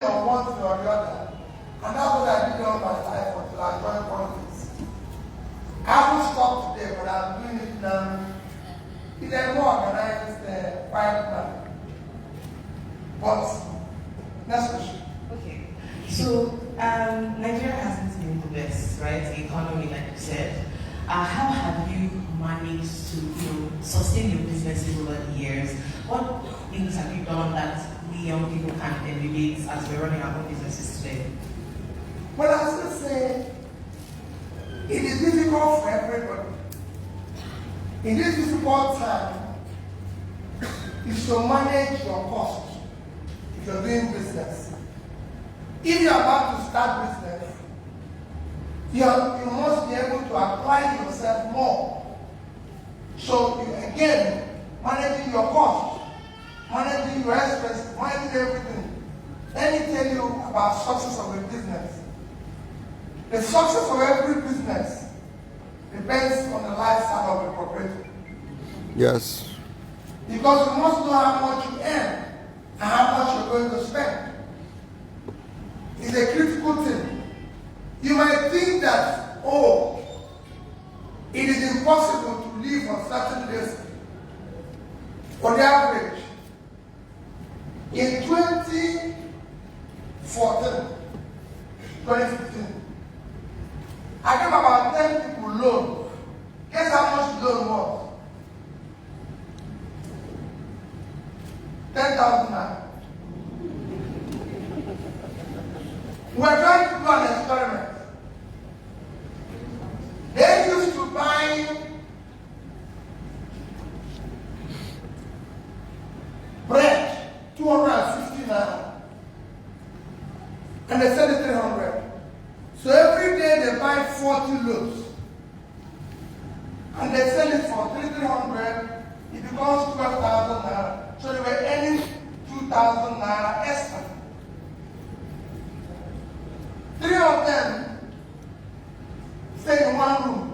on one thing or the other. And that's what I did all my life until I joined politics. I haven't stopped today, but I'm doing it now in a more organized, quiet manner. But, next question. Okay. So, Nigeria hasn't been the best, right? The economy, like you said. How have you managed to sustain your businesses over the years? What things have you done that we young people can emulate as we're running our own businesses today? Well, I still say it is difficult for everybody. In this difficult time, is to manage your costs if you're doing business. If you're about to start business, you must be able to apply yourself more. So you, again, managing your costs, managing your expenses, managing everything. Let me tell you about success of a business. The success of every business depends on the lifestyle of the proprietor. Yes. Because you must know how much you earn and how much you're going to spend. It's a critical thing. You might think that, oh, it is impossible to live on certain days. On the average, in 2014, 2015, I gave about 10 people loan. Guess how much loan was? 10,000 naira. We're trying to do an experiment. They used to buy bread, 250 naira, and they sell it 300. So every day they buy 40 loaves, and they sell it for 300. It becomes 12,000 naira. So they were earning 2,000 naira extra. 3 of them stay in one room.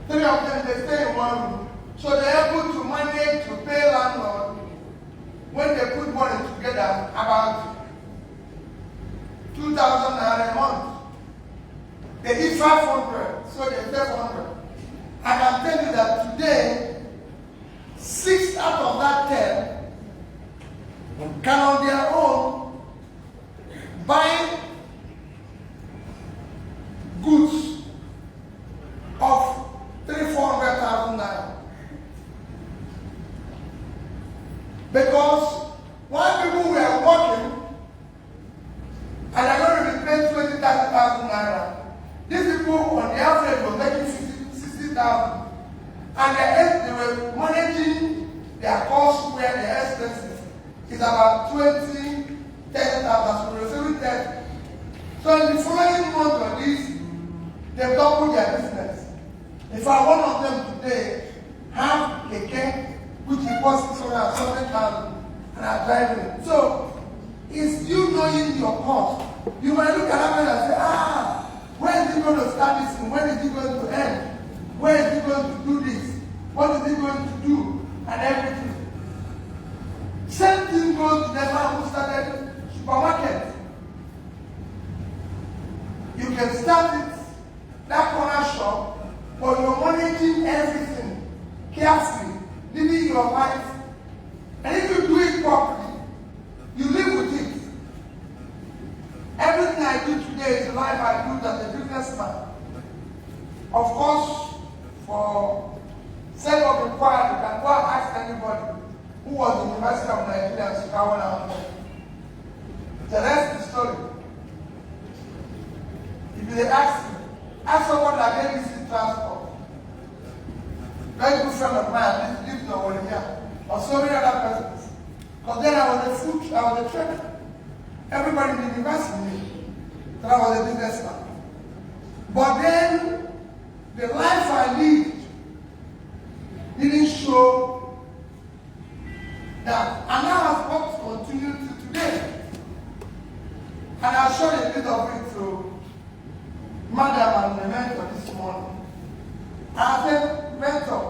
3 of them, they stay in one room. So they're able to manage to pay landlord when they put money together about 2,000 naira a month. They eat 500, so they pay 100. I can tell you that today, 6 out of that 10 can on their own buy goods of 300,000-400,000 naira. Because while people were working and are going to be paid 20,000-30,000 naira, these people on the average were making 60,000, and they were managing their costs where their expenses is about 20, 10,000, so receiving 30. So in the following month of this, they double their business. If I one of them today have a cake which costs 670,000 and are driving it. So it's you knowing your cost. You might look at that and say, where is he going to start this and when is he going to end? Where is he going to do this? What is he going to do? And everything. Same thing goes to the man who started supermarket. You can start it, that corner shop, but you're managing everything carefully, living your life. And if you do it properly, you live with it. Everything I do today is the life I do as a businessman. Of course, for sake of inquiry, you can go and ask anybody who was in the University of Nigeria in Chicago now. The rest is story. If they ask someone that gave me transport, very good friend of mine, lives in Owerri, or so many other persons. Because then I was a trader. Everybody in the university knew that I was a businessman. But then, the life I lived didn't show that. And now I've got to continue to today. And I'll show you a bit of it to Madam and the mentor this morning. I said, mentor,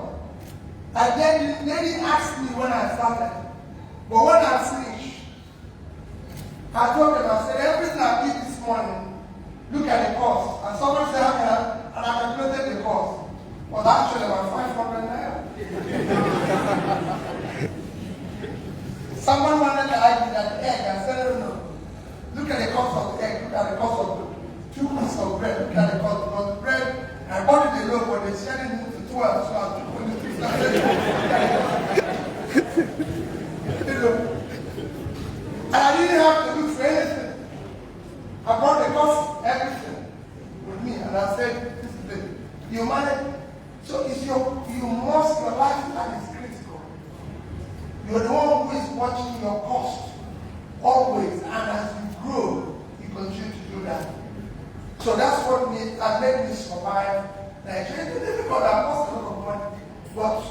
I didn't ask me when I started, but when I finished, I told them, I said, everything I did this morning, look at the cost. And somebody said, how can I? And I calculated the cost. Was actually about 500 naira. Someone wanted to argue that egg. I said, no. Look at the cost of the egg. Look at the cost of 2 pieces of bread. Look at the cost of the bread. I bought it alone, but they shared it into 12, so I took 23. You know. And I didn't have to look for anything. I brought the cost, everything with me, and I said, this is it. You manage. So it's your lifestyle is critical. You're the one who is watching your cost always, and as you grow, you continue to do that. So that's what that made me survive Nigeria. It's difficult, I lost a lot of money, but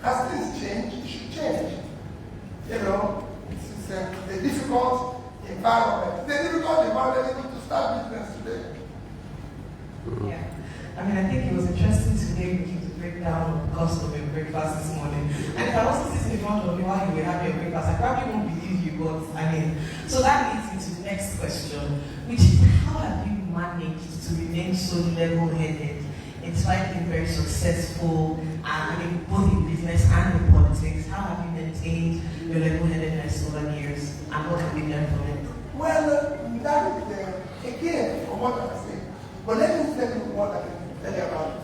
as things change, it should change. You know, it's a difficult environment. It's a difficult environment even to start business today. Yeah. I mean, I think it was interesting today with you to break down the cost of your breakfast this morning. And if I wasn't sitting in front of you while you were having your breakfast, I probably won't believe you, but I mean, so that leads me to the next question, which is how have you managed to remain so level-headed in spite of being very successful, I mean, both in business and in politics? How have you maintained your level-headedness over the years, and what can we learn from it? Well, that is, again, from what I say, but let me tell you what I can tell you about it.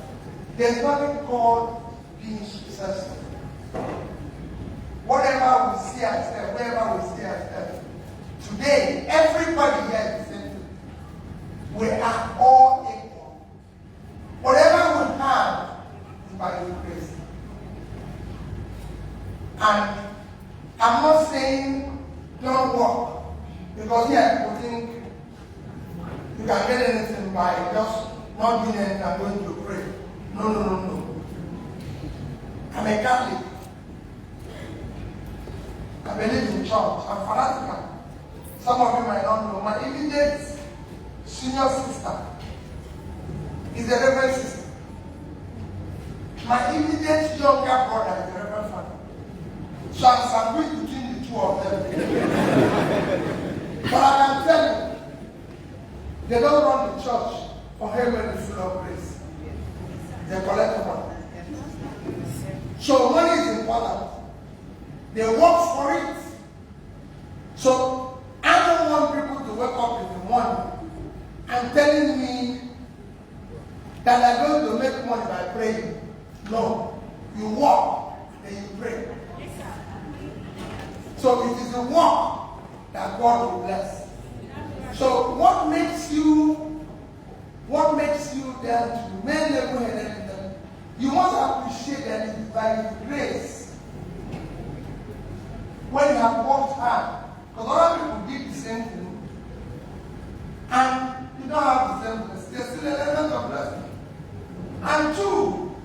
There's nothing called being successful. Whatever we see ourselves, wherever we see ourselves, today, everybody here is the same thing. We are all equal. Whatever we have is by His grace. And I'm not saying don't work, because here people think you can get anything by just not doing anything and going to pray. No. I'm a Catholic. I believe in church. I'm fanatical. Some of you might not know. My immediate senior sister is a reverend sister. My immediate younger brother is a reverend father. So I'm sandwiched between the two of them. But I can tell you, they don't run the church for heaven is full of grace. They collect money. So money is important. They work for it. So I don't want people to wake up in the morning and telling me that I'm going to make money by praying. No. You work, then you pray. So it is the work that God will bless. So what makes you then to remain level-headed in them? You must appreciate that it is by His grace. When you have worked hard, because other people did the same thing, and you don't have the same blessing. There's still an element of blessing. And two,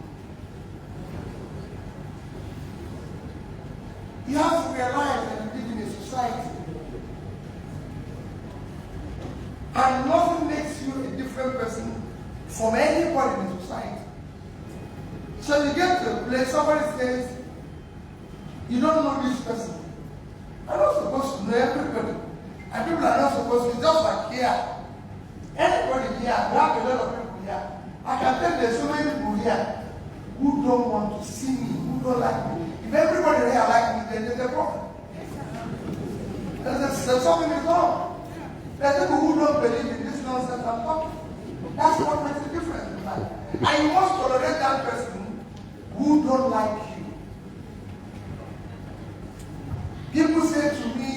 you have to realize that you live in a society. And nothing makes you a different person from anybody in society. So you get to a place, somebody says, you don't know this person. I'm not supposed to know everybody. And people are not supposed to, just like here. Anybody here, we have a lot of people here. I can tell there's so many people here who don't want to see me, who don't like me. If everybody here like me, then there's a problem. There's something is wrong. There are people who don't believe in this nonsense I'm talking. That's what makes a difference in life. And you must tolerate that person who don't like you. People say to me,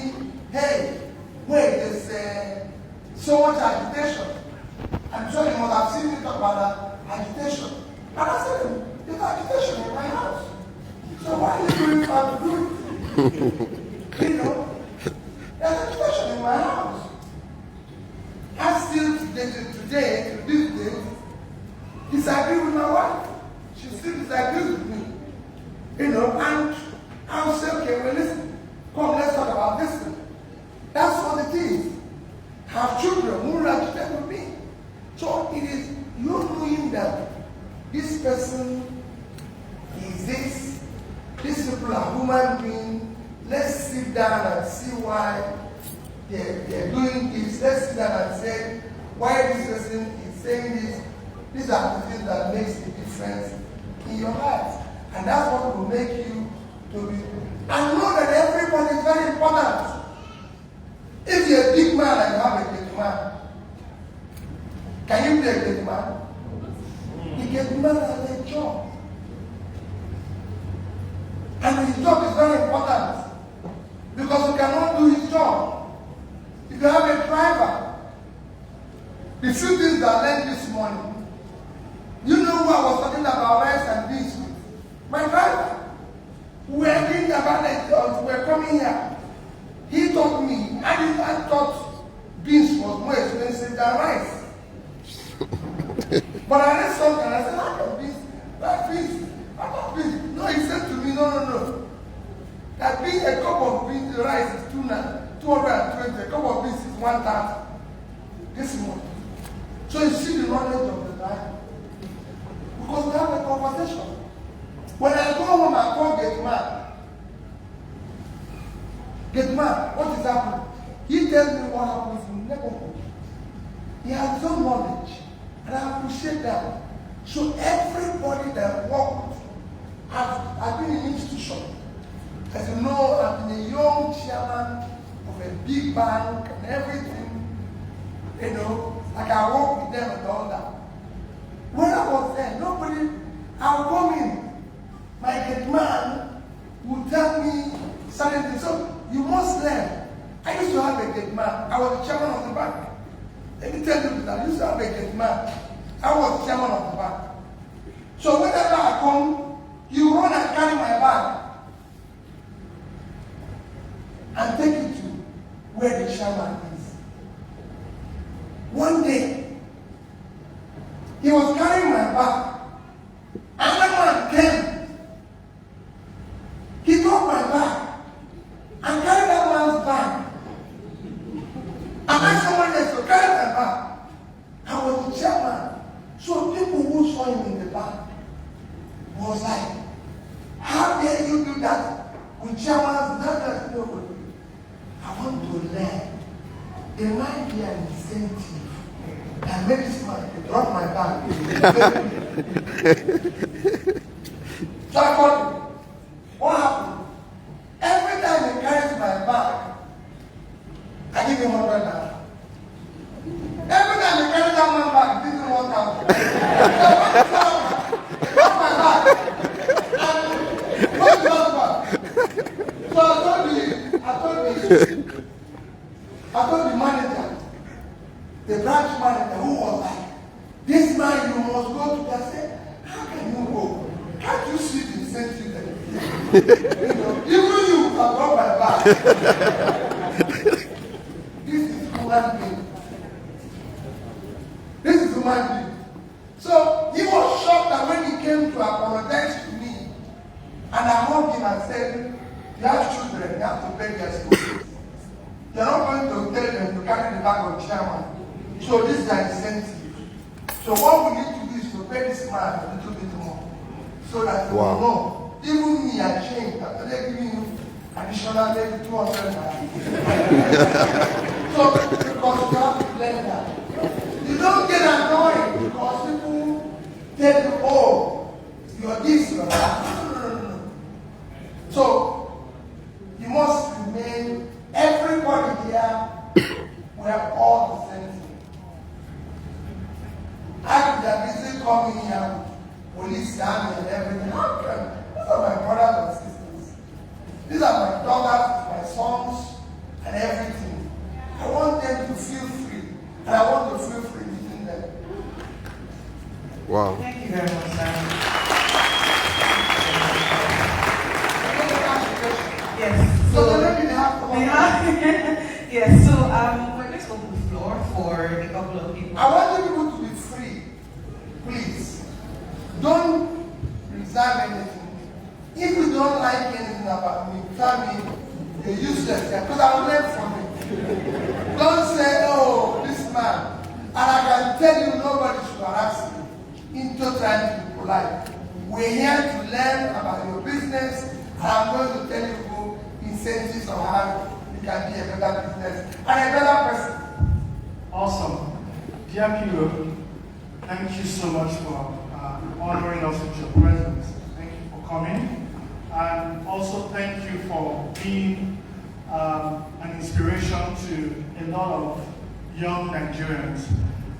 hey, wait, there's so much agitation. I'm sure you must have seen me talk about that agitation. And I said, there's agitation in my house. So why are you doing what to do? You know, there's agitation in my house. I still today, to this day, disagree with my wife. She still disagrees with me. You know, and I'll say, okay, well, listen, come, let's talk about this thing. That's what it is. Have children who agitate with me. So it is you knowing that this person is this, these people are human beings. Let's sit down and see why they're doing this. Let's sit down and say why this person is saying this. These are the things that makes the difference in your life. And that's what will make you to be. And know that everybody is very important. If you're a big man and you have a big man, can you be a big man? The big man has a job. And his job is very important. Because he cannot do his job. If you have a driver, the few things that I learned this morning, you know who I was talking about rice and beans with? My driver. We were thinking about it, we were coming here. He taught me, I thought beans was more expensive than rice. But I read something and I said, how come beans? Like beans? How come beans? No, he said to me, no. That being a cup of beans, the rice is 220, a cup of beans is 1,000. This morning. So you see the knowledge of the Bible. Because we have a conversation. When I go home, I call Gate Man. Gate Man, what is happening? He tells me what happens in the neighborhood. He has some knowledge. And I appreciate that. So everybody that works with, I've been in institution. As you know, I've been a young chairman of a big bank and everything. You know, like I work with them and all that. When I was there, I would come in. My gate man would tell me certain things. So you must learn. I used to have a gate man. I was the chairman of the bank. Let me tell you that I used to have a gate man. I was the chairman of the bank. So whenever I come, you run and carry my bag and take it to where the chairman is. One day, he was carrying my bag. Another man came. He took my bag and carried that man's bag. And asked someone else to carry my bag. I was the chairman. So people who saw him in the bank was like, how dare you do that with chairman's not nobody? I want to learn. There might be an incentive. And make this man drop my bag. So I called him. What happened? Every time he carries my bag, I give him $100. Every time he carries that man bag, he gives him 1,000. So he dropped my bag. And what's the bag? So I told the manager, the branch manager, who was like, this man, you must go to that. I said, how can you go? Can't you see the incentive that you know, even you have got my back. This is human being. This is human being. So he was shocked that when he came to apologize to me, and I hugged him and said, you have children, you have to pay their school fees. You're not going to tell them to carry the bag of chairman. So this is an incentive. So what we need to do is to pay this man a little bit more. So that you will know. Even me, I changed. After they're giving you additional maybe 200 So because you have to learn that. You don't get annoyed because people tell you, oh, you're this, you're that. No. So you must remain, everybody here, we have all the same thing. I could have easily come in here with police army and everything. How can? These are my brothers and sisters. These are my daughters, my sons, and everything. I want them to feel free. And I want to feel free within them. Wow. Thank you very much, sir. Yes. So the lady they have to come. Yes, so we're going to open the floor for a couple of people. I want you people to be free. Please. Don't reserve anything. If you don't like anything about me, tell me you're useless. Because I will learn from it. Don't say, oh, this man. And I can tell you nobody should harass me into trying to be polite. We're here to learn about your business. And I'm going to tell you incentives on how you can be a better business and a better person. Awesome. Dear Kiro, thank you so much for honoring us with your presence. Thank you for coming. And also thank you for being an inspiration to a lot of young Nigerians.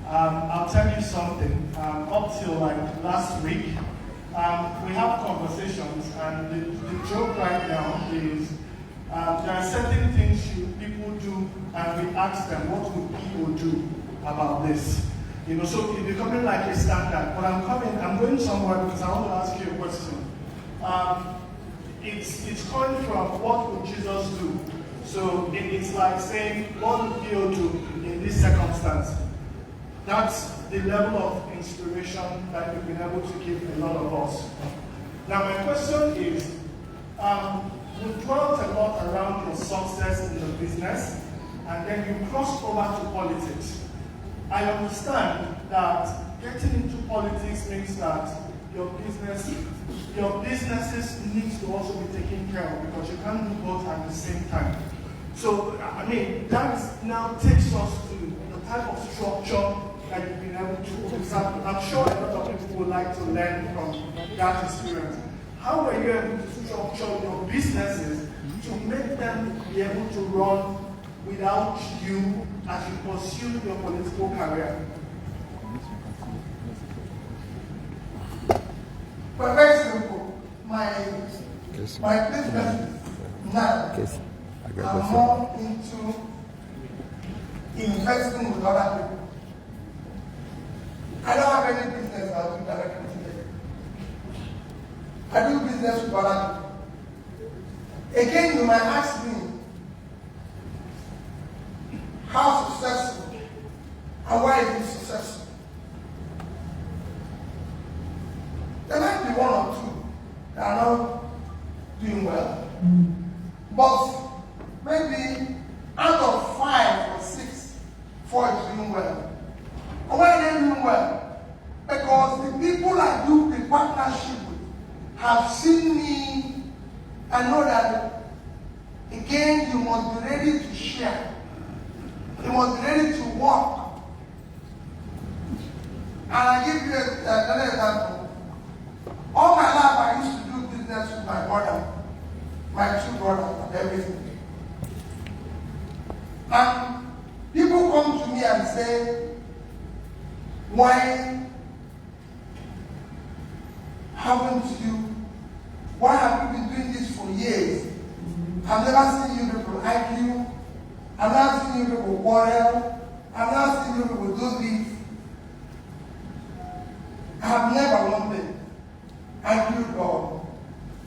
I'll tell you something. Up till like last week, we have conversations, and the joke right now is there are certain things people do, and we ask them, what would people do about this? You know, so it's becoming like a standard. But I'm going somewhere because I want to ask you a question. It's coming from what would Jesus do? So it's like saying, what would Theo do in this circumstance? That's the level of inspiration that you've been able to give a lot of us. Now my question is, you dwelt a lot around your success in the business, and then you crossed over to politics. I understand that getting into politics means that your businesses need to also be taken care of, because you can't do both at the same time. So, I mean, that now takes us to the type of structure that you've been able to observe. I'm sure a lot of people would like to learn from that experience. How were you able to structure your businesses to make them be able to run without you as you pursue your political career? Well, very simple. My business now, I'm more into investing with other people. I don't have any business I do directly today. I do business with other people. Again, you might ask me, how successful and why is it successful? There might be one or two that are not doing well, but maybe out of 5 or 6, 4 is doing well. And why are they doing well? Because the people I do the partnership with have seen me and know that, again, you must be ready to share. You must be ready to work. And I give you another example. All my life I used to do business with my brother, my 2 brothers, and everything. And people come to me and say, why have you been doing this for years? I've never seen you people argue. I've never seen you people quarrel. I've never seen you people do this. I have never wanted argued or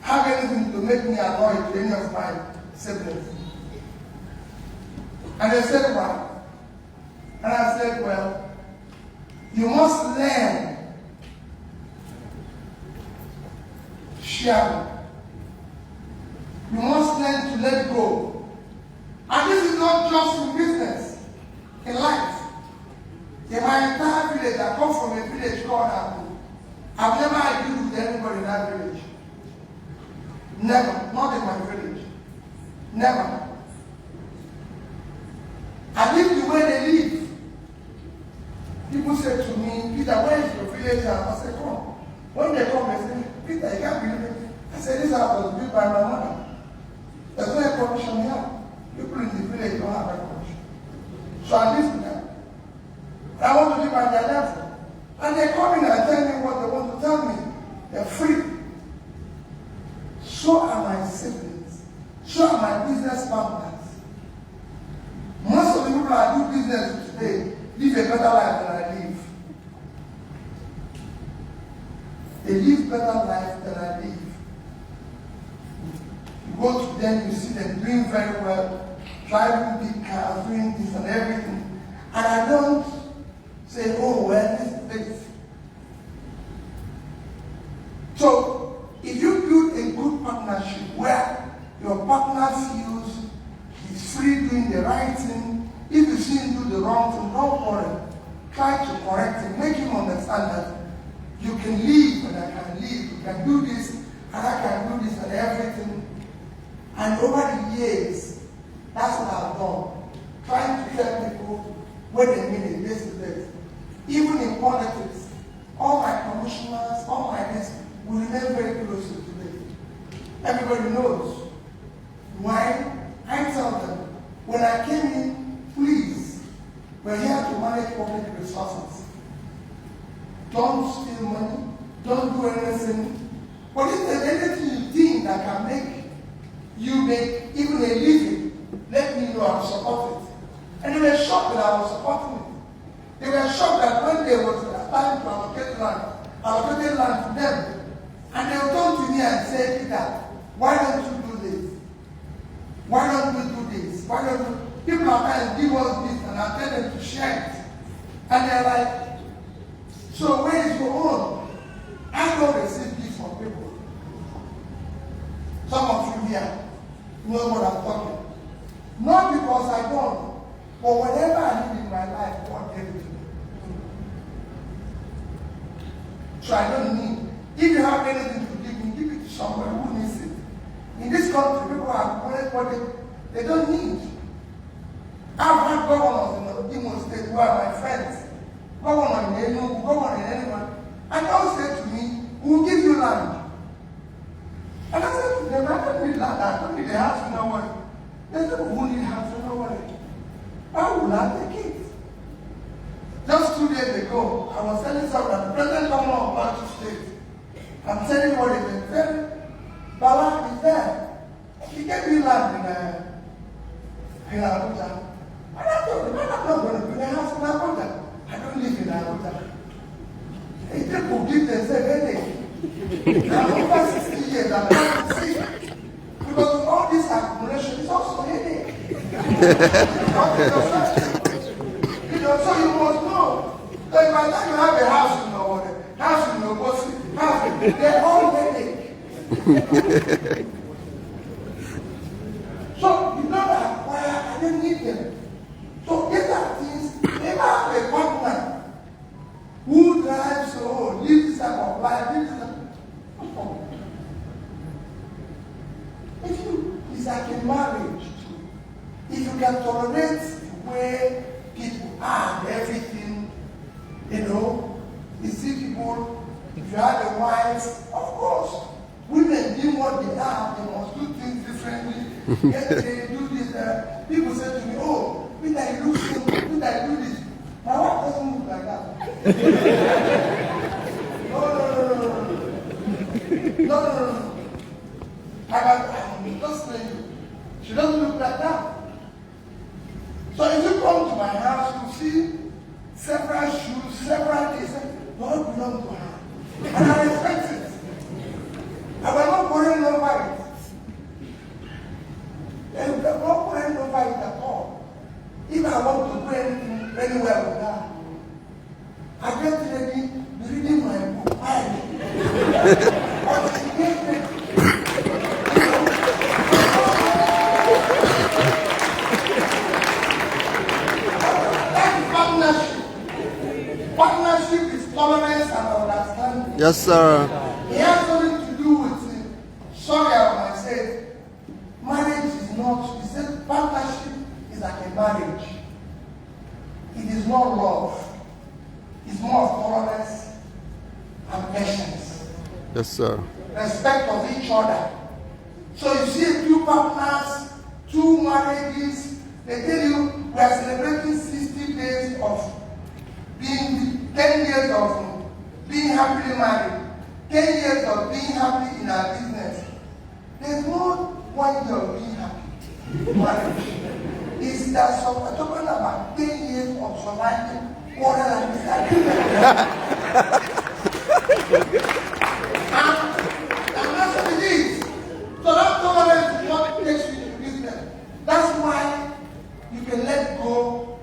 have anything to make me annoyed to any of my siblings. And they said, why? And I said, well, you must learn sharing. You must learn to let go. And this is not just in business, in life. In my entire village, I come from a village called Abu. I've never argued with anybody in that village. Never. Not in my village. Never. I live the way they live. People say to me, Peter, where is your village? I say, come. When they come, they say, Peter, you can't believe it. I say, this house was built by my mother. There's no air condition here. People in the village don't have air condition. So I live with them. And I want to live at their level. And they come in and tell me what they want to tell me. They're free. So are my siblings. So are my business partners. Most of the people I do business with today live a better life than I live. They live better life than I live. You go to them, you see them doing very well, driving big cars, doing this and everything. And I don't say, oh, well, this is this. So, if you build a good partnership where your partner feels he's free doing the right thing, if you see him do the wrong thing, don't worry. Try to correct him, make him understand that you can live and I can live, you can do this and I can do this and everything. And over the years, That's what I've done. Trying to tell people what they mean in this debate. Even in politics, all my commissioners, all my this will remain very close to today. Everybody knows. Why? I tell them, when I came in, please, we're here to manage public resources. Don't steal money, don't do anything. But if there's anything you think that can make you make even a living, let me know, I'll support it. And they were shocked that I was supporting it. They were shocked that when there was time to allocate land, allocated land to them, and they would come to me and say, Peter, why don't you do this? Why don't we do this? Why don't we? People are trying to give us this, and I tell them to share it. And they're like, so where is your own? I don't receive this from people. Some of you here know what I'm talking. Not because I don't, but whatever I need in my life, God gave it to me. So I don't need. If you have anything to give me, give it to somebody who needs it. In this country, people have money, but they don't need. I've had governors in the Igbo state who are my friends. Governor in Enugu, governor in anyone. And they all say to me, we'll give you land. And I said to them, I don't need land, I don't need a house, no worry. They said, who need a house, no worry. I will not take it. Just 2 days ago, I was telling someone that the president governor of Plateau State, I'm telling you what he said, Bala is there. He gave me land in Abuja. And I told him, I'm not going to build a house in Abuja. I don't live in Abuja. He people give themselves headache. I'm over 60 years, I'm not sick. Because all this accumulation is also headache. You know, so you must know that by the time you have a house in Owerri, house in Obosi, they're all headache. So you know that AkwaI, I don't need them. So these are things, never have a partner who drives, live this type of life, live this type of it's like a marriage. If you can tolerate the way people are and everything, you know, you see people, if you have a wife, of course, women do what they are, they must do things differently. Yes, they do this. People say to me, oh, Peter, you look simple, Peter, you do this. My wife doesn't look like that. No. I'm just saying, she doesn't look like that. So if you come to my house, you see several shoes, several things, they all belong to her. And I respect it. I will not quarrel over it. And we will not quarrel over it at all. If I want to do anything anywhere with her, I get ready reading my book. Why? Partnership is tolerance and understanding. Yes, sir. It has nothing to do with it. Sorry, I said, marriage is not, he said partnership is like a marriage. It is not love. It's more of tolerance and patience. Yes, sir. Respect of each other. So you see two partners, two marriages, they tell you we are celebrating 60 days of being 10 years of being happily married, 10 years of being happy in our business. There's no 1 year of being happy. Marriage. Is that so we're talking about 10 years of surviving quarrel and disagreement. And that's what it is. So that tolerance is what takes you to business. That's why you can let go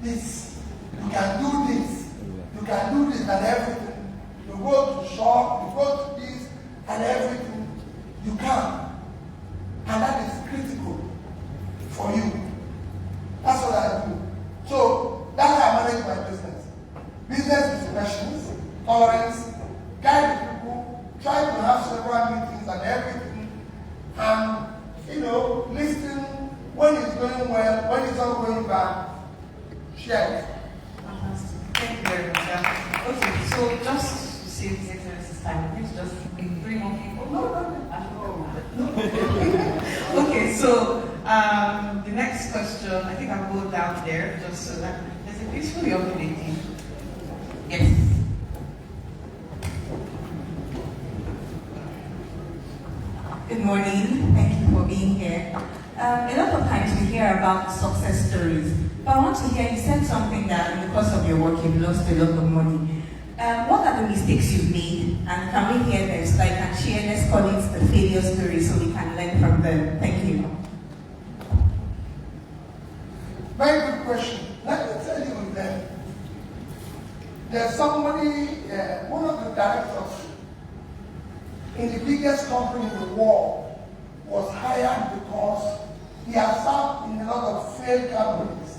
this. You can do this. You can do this and everything. You go to shop, you go to this and everything. You can. And that is critical for you. That's what I do. So that's how I manage my business. Business is patience, tolerance. share it. Fantastic. Thank you very much. Okay, so just to save His Excellency's time, please just bring 3 more people. No. Okay, so the next question, I think I'll go down there just so that there's a peaceful young lady. Yes. Good morning. Thank you for being here. A lot of times we hear about success stories, but I want to hear, you said something that in the course of your work you've lost a lot of money. What are the mistakes you've made? And can we hear them so that I can share, let's call it the failure story so we can learn from them. Thank you. Very good question. Let me tell you that there's somebody, one of the directors in the biggest company in the world was hired because he has served in a lot of failed companies.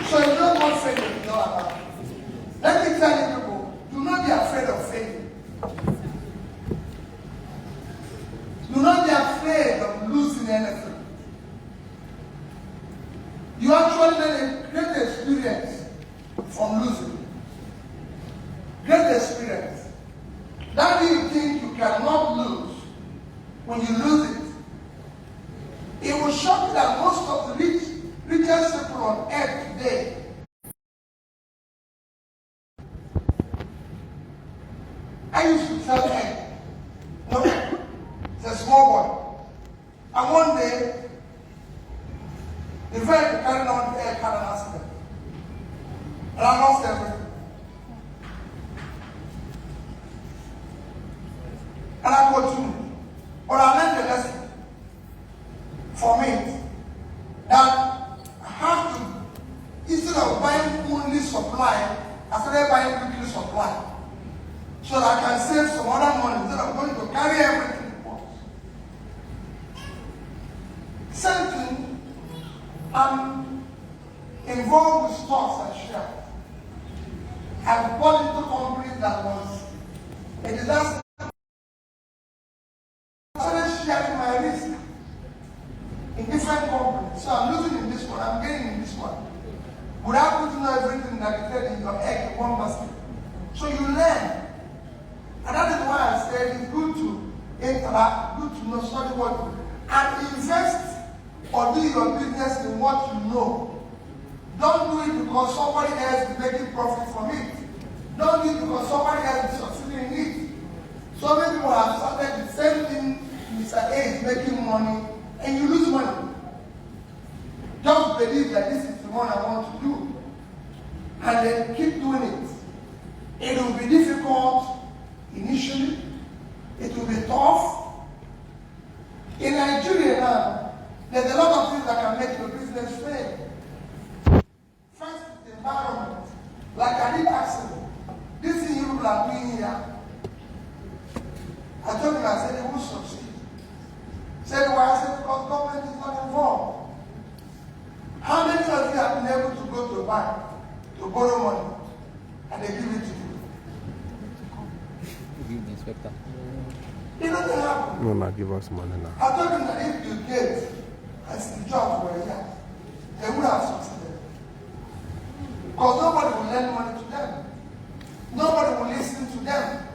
So you know what failure is all about. Let me tell you people, do not be afraid of failure. Do not be afraid of losing anything. You actually get a great experience from losing. Great experience. That you think you cannot lose, when you lose it, it will shock you that most of the richest people on earth today I used to tell him, no, it's a small boy. And one day, the vehicle carrying on the air had an accident. And I lost everything. And I continued. But I learned a lesson for me that I have to, instead of buying only supply, I started buying weekly supply. So that I can save some other money instead of going to carry everything at once. Same thing, I'm involved with stocks and shares. I've bought into companies that was a disaster. I started sharing my risk in different companies. So I'm losing in this one, I'm gaining in this one. Without putting everything that you said in your egg in one basket. So you learn. And that is why I said it's good to interact, good to know, study what, and invest or do your business in what you know. Don't do it because somebody else is making profit from it. Don't do it because somebody else is succeeding in it. So many people have started the same thing, Mr. A is making money, and you lose money. Just believe that this is the one I want to do. And then keep doing it. It will be difficult initially, it will be tough. In Nigeria now, there's a lot of things that can make your business fail. First is the environment. Like I did ask them, this thing you people are doing here, I told him, I said, they won't succeed. He said, why? I said, because government is not involved. How many of you have been able to go to a bank to borrow money and they give it to you? Inspector. It doesn't happen. No, not give us money now. I told him that if you get and Steve Jobs were here, they would have succeeded. Because nobody will lend money to them. Nobody will listen to them.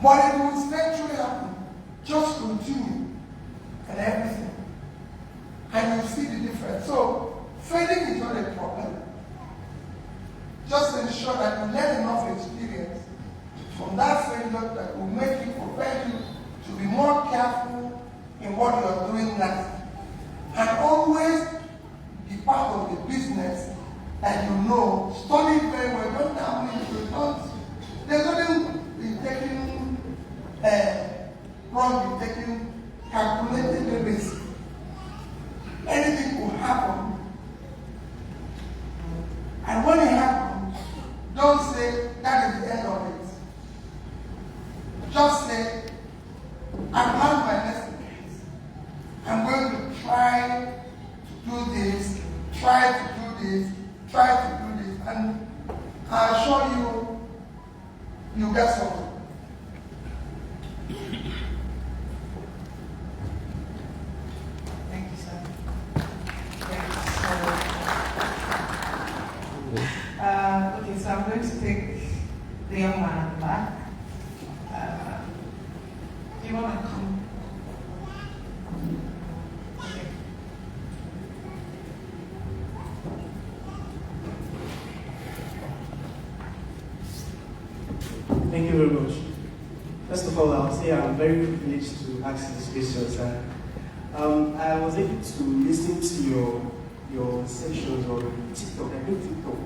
But it will eventually happen. Just continue and everything. And you'll see the difference. So, failing is not a problem. Just ensure that you learn enough experience from that failure that will make you prepare you to be more careful in what you are doing next. And always be part of the business that you know. Study very well. Don't have any results. There's nothing in taking wrong in taking calculated the risk. Anything will happen. And when it happens, don't say that is the end of it. Just say, I've learned my lesson. I'm going to try to do this, try to do this, try to do this, and I assure you, you get something. you want to come? Okay. Thank you very much. First of all, I'll say I'm very privileged to ask these questions. I was able to listen to your sections on TikTok, I think TikTok,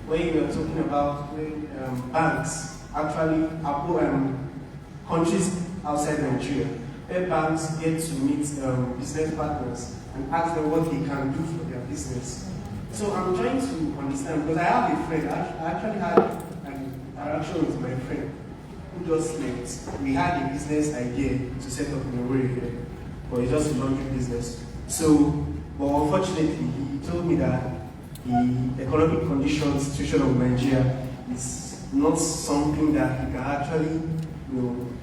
where you were talking about when banks actually countries outside Nigeria, where banks get to meet business partners and ask them what they can do for their business. So I'm trying to understand, because I have a friend, I actually had an interaction with my friend who just left. We had a business idea to set up in Owerri, but it's just a laundry business. So, but unfortunately, he told me that the economic situation of Nigeria is not something that he can actually,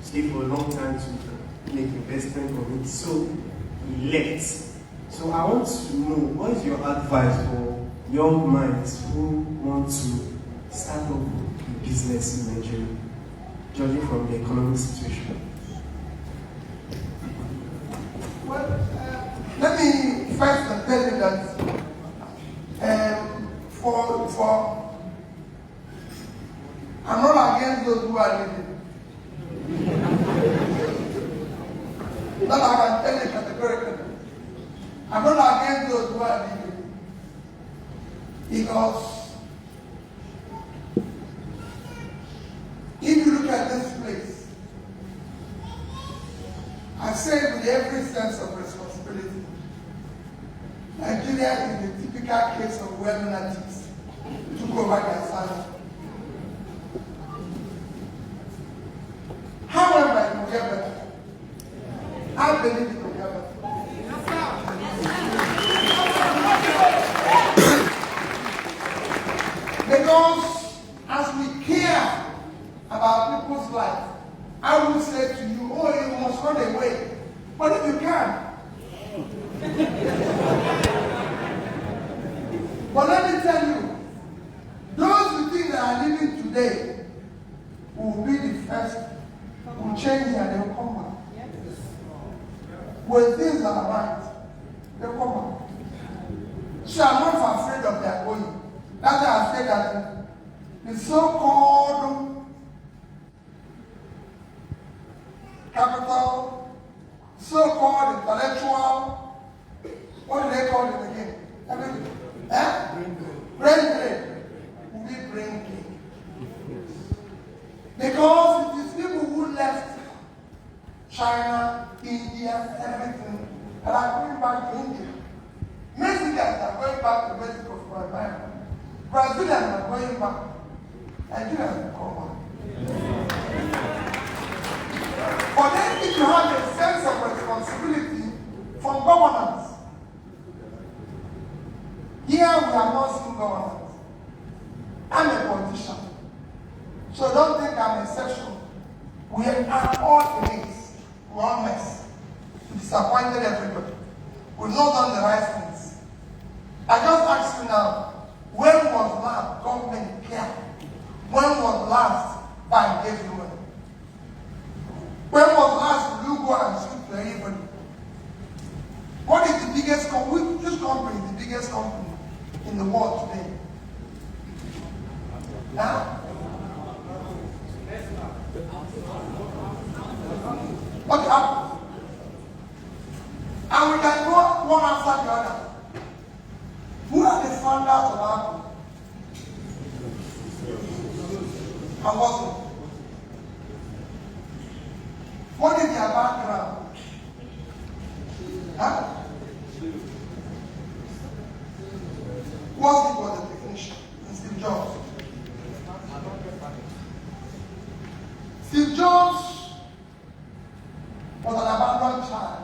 stay for a long time to make investment on it. So he left. So I want to know, what is your advice for young minds who want to start up a business in Nigeria, judging from the economic situation? Well, let me first tell you that I'm not against those who are living. That I can tell you categorically. I'm not against those who are living. Because if you look at this place, I say it with every sense of responsibility, Nigeria is the typical case of where lunatics took over their side. However, it will get better. I believe it will get better. Because as we care about people's life, I will say to you, oh, you must run away. But if you can. But let me tell you, those who think that are living today will be the first, will change and they will come back. When things are right, they'll come back. So I'm not afraid of their going. That's why I say that the so-called capital, so-called intellectual, what do they call it again? Everything. Brain drain. Will be brain drain. Because it is people who left China, India, everything, and are going back to India. Mexicans are going back to Mexico for America. Brazilians are going back. Nigerians will come back. But then if you have a sense of responsibility from governance, here we are not seeing governance. I'm a politician. So don't think I'm an exception. We are all in it. We're all mess. We disappointed everybody. We've not done the right things. I just ask you now, when was last government care? When was last bank gave you money? When was last you go and speak to anybody? What is the biggest company? Which company is the biggest company in the world today? Now? What happened? And we can go one after the other. Who are the founders of Apple? And what's it? What is their background? Huh? What's it for the definition? Steve Jobs. Steve Jobs was an abandoned child.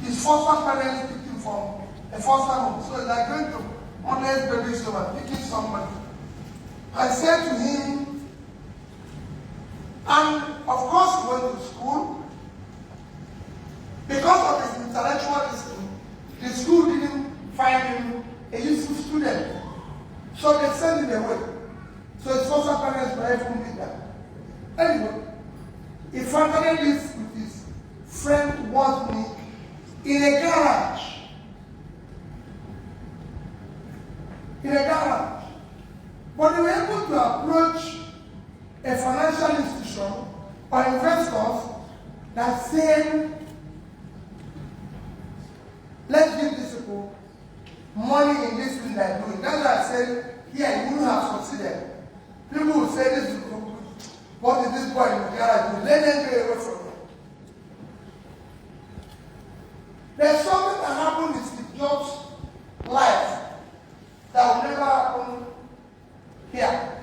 His foster parents picked him from a foster home. So it's like going to honest baby store and picking somebody. I said to him, and of course he went to school. Because of his intellectualism, the school didn't find him a useful student. So they sent him away. So his foster parents were able to do that. Anyway, He finally lives with his friend Wasney in a garage. In a garage. But they were able to approach a financial institution or investors that said, let's give these people money in this thing they're doing. That's why I said, yeah, you wouldn't have succeeded. People will say, this is what is this boy in the garage doing? Let them get away from him. There's something that happened in Steve Jobs' life that will never happen here.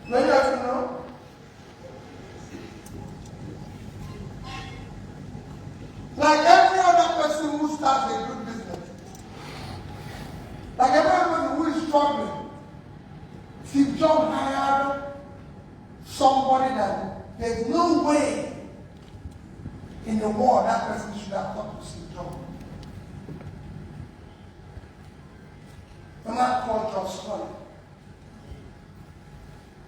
Do you have to know? Like every other person who starts a good business, like every other person who is struggling, Steve Jobs hired somebody that there's no way in the world that person should have talked to Steve Jobs. A man called Josh Colley.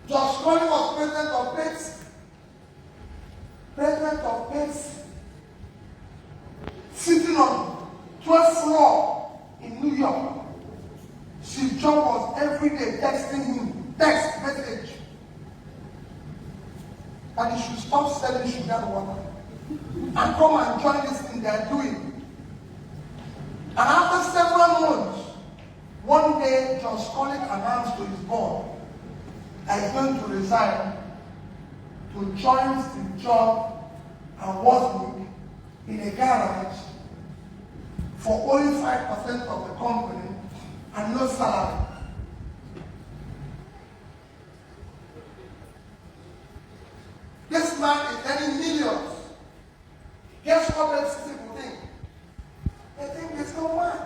Josh Colley was president of Bates. President of Bates. Sitting on 12th floor in New York. Steve Jobs was every day texting him, text message. And he should stop selling sugar water and come and join this thing they're doing. And after several months, one day, Josh Colley announced to his board that he's going to resign to join Steve Jobs and Wozniak in a garage for only 5% of the company and no salary. This man is earning millions. Guess what makes people think? They think it's no man.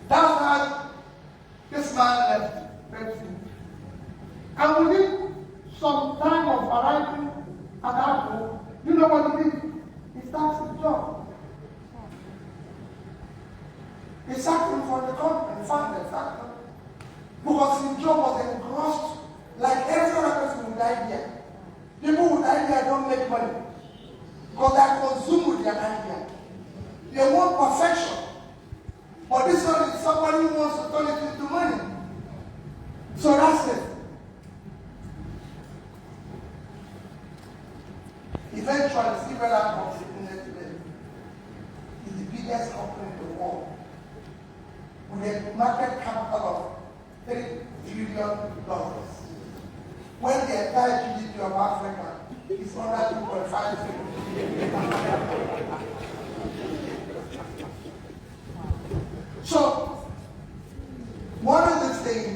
That's why this man left Pepsi. And within some time of arriving at Apple, you know what he did? He starts his job. He sacked him from the company, founded, sacked him. Because his job was engrossed like every other person who died here. People who die here don't make money. Because they are consumed with their idea. They want perfection. But this one is somebody who wants to turn it into money. So that's it. Eventually, Silver Apple sitting there today is the biggest company in the world with a market capital of $3 trillion. When the entire GDP of Africa is under 2.5 trillion. So, what is this thing?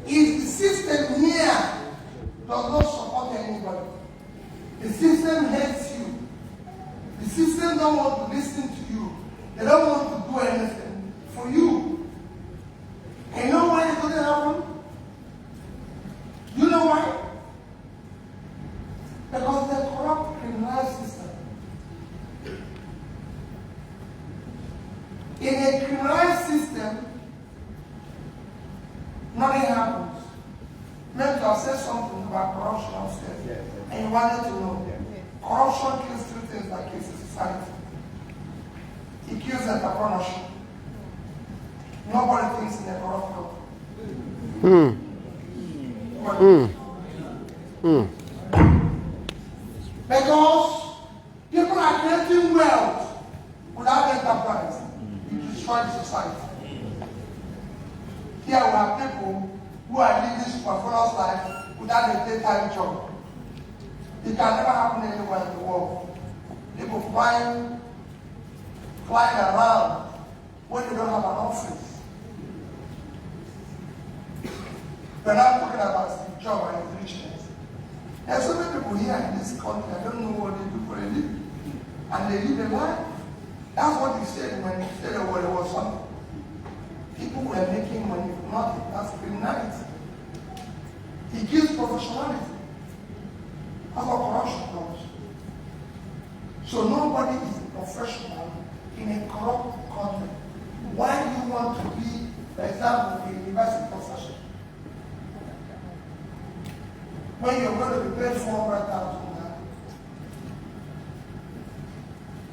Is the system here does not support anybody. The system hates you. The system don't want to listen to you. They don't want to do anything for you. And you know why it doesn't happen? You know why? Because the corrupt criminal system. In a criminal system, nothing happens. Maybe I'll say something about corruption upstairs. And you wanted to know. Corruption kills two things that kills society. It kills entrepreneurship. Nobody thinks in a corrupt world. Because people are creating wealth without enterprise. It destroys society. Here we have people who are living superfluous life without a daytime job. It can never happen anywhere in the world. People flying around when they don't have an office. We're not talking about Steve Jobs and his richness. There are so many people here in this country, I don't know what they do for a living. And they live a life. That's what you said when you said there was something. People were making money for nothing. That's criminality. It gives professionality. That's what corruption does. So nobody is a professional in a corrupt country. Why do you want to be, for example, a university professor? when you're going to be paid 400,000 naira.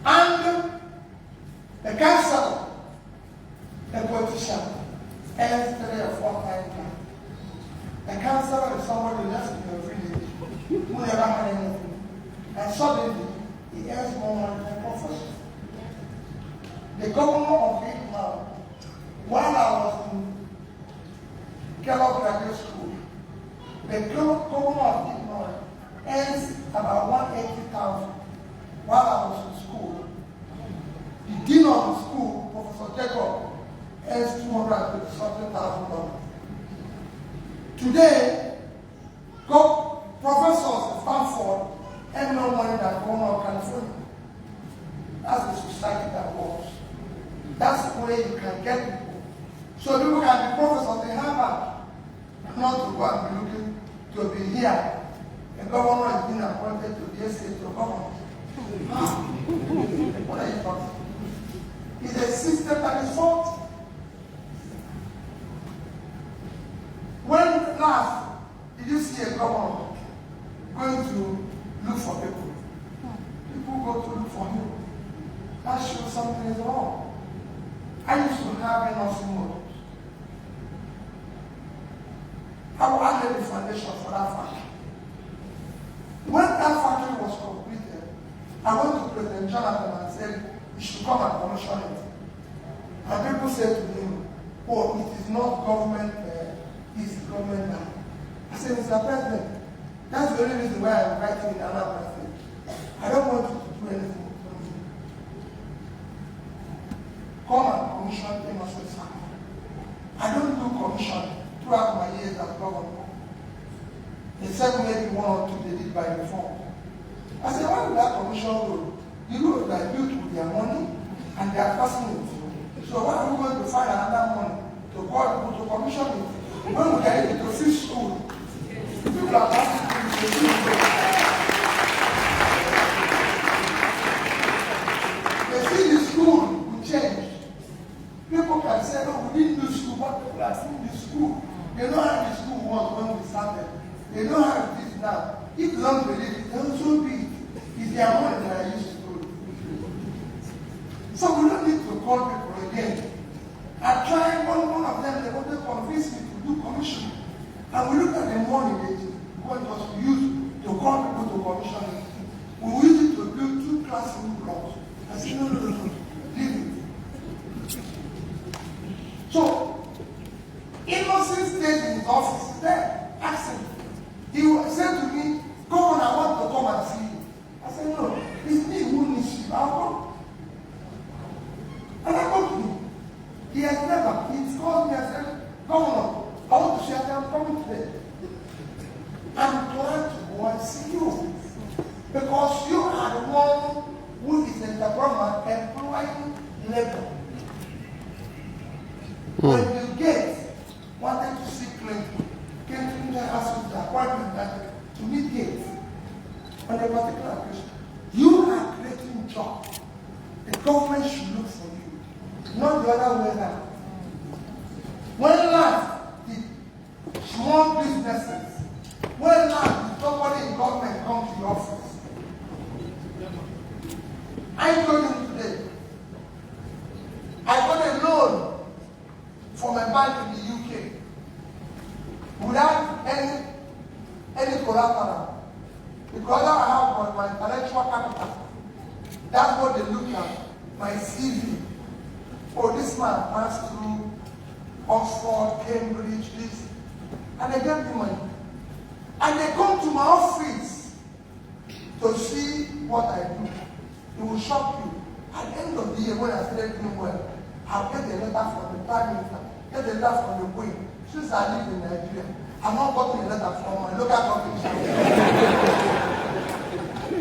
And the council, the politician, earns 3 or 4 times that. The council is somebody who lives in your village, who never had anything, and suddenly he earns more money than professor. The governor of Igbo, while I was in Kellogg Graduate School, the governor of Igbo earns about 180,000 while I was in school. The dean of the school, Professor Jacob, earns $250,000. Today, professors in Stanford earn no money than the governor of California. That's the society that works. That's the way you can get people. So people can be professors in Harvard, not to go and be looking to be here. The governor has been appointed to the state of government. What are you talking? It's a system that is faulty. When last did you see a governor going to look for people? People go to look for him. That shows something is wrong. I used to have a nursing model. I laid the foundation for that factory. When that factory was completed, I went to President Jonathan and said, you should come and commission it. And people said to him, oh, it is not government, it's government now. I said, Mr. President, that's the only reason why I'm writing in another thing. I don't want you to do anything for me. Come and commission innocent family. I don't do commission throughout my years as governor. They said maybe 1 or 2 they did by reform. I said, why would that commission road? The road that built with their money and their personal. So why are we going to find another money to call people to commission it? When we get it to fish school, people are asking to fish school. They see the school will change. People can say, no, we didn't do school, but people are seeing the school. They know how the school was when we started. They know how it is now. If they don't believe it, they'll so be it. It's their money that I used to do. So we don't need to call people again. I tried one of them, they wanted to convince me to do commission. And we look at the money they want us to use to call people to commission it. We use it to build 2 classroom blocks. I said, no, leave it. So, Innocent stayed in his office there, asked him. He said to me, come on, I want to come and see you. I said, no, it's me who needs you. I'll come. And I come to him. He has never, he called me and said, Governor, I want to share that I'm coming today. I'm glad to go and see you. Because you are the one who is in the government employing labor. When you get wanted to see Clinton, Clinton asked you the appointment that to meet Gates on a particular question. You are creating jobs. The government should look for you, not the other way around. When last the small businesses, when last did somebody in government come to the office? I told him today, I got a loan from a bank in the UK without any collateral. The collateral I have was my intellectual capital. That's what they look at, my CV. Oh, this man passed through Oxford, Cambridge, this. And they get the money. And they come to my office to see what I do. It will shock you. At the end of the year, when I started doing well, I'll get a letter from the Prime Minister, get a letter from the Queen. Since I live in Nigeria, I'm not getting a letter from my local government.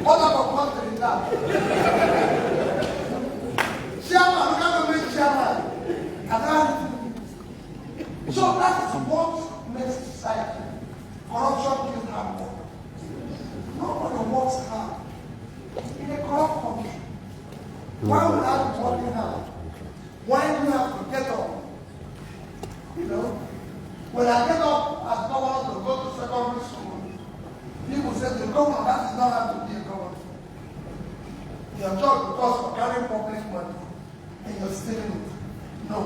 What type of country is that? Chairman, local government chairman. So that is what makes society. Corruption kills hard work. Nobody works hard in a corrupt country. Why would I be working hard? Why do you have to get up? You know, when I get up as governor to go to secondary school, is a governor, that is not how to be a governor. Your job because you're carrying public money and you're stealing it. No.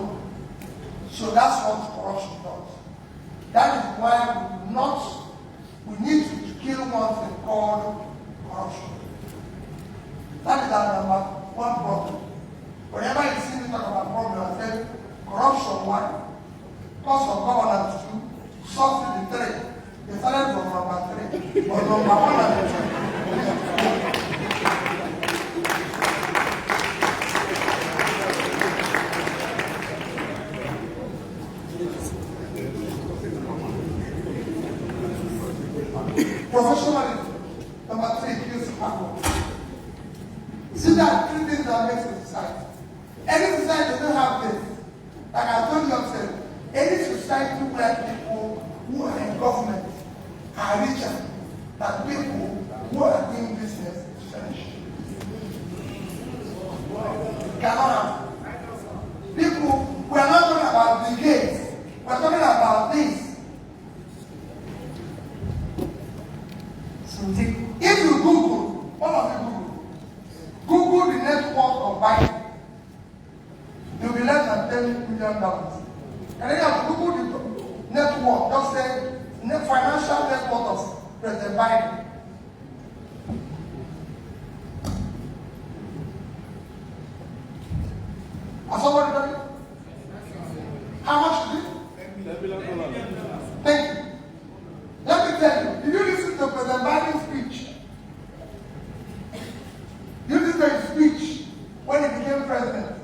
So that's what corruption does. That is why we need to kill one thing called corruption. That is our number one problem. Whenever you see me talk about problem, I say corruption one, cost of governance two, subsidy three. They started from number three, but number one and two. Professionalism. Number three, kills hard work. See that three things that makes a society. Any society doesn't have this. Like I told you upstairs, any society where people who are in government are richer than people who are doing business is finished. Cannot have. People, we are not talking about the gates. We are talking about this. If you Google, all of you Google the net worth of Biden, it will be less than $10 million. And then you have to Google the net worth, just say financial net worth of President Biden. Has somebody done it? How much is it? $10 million. Thank you. Let me tell you, did you listen to President Biden's speech? You listen to his speech when he became president,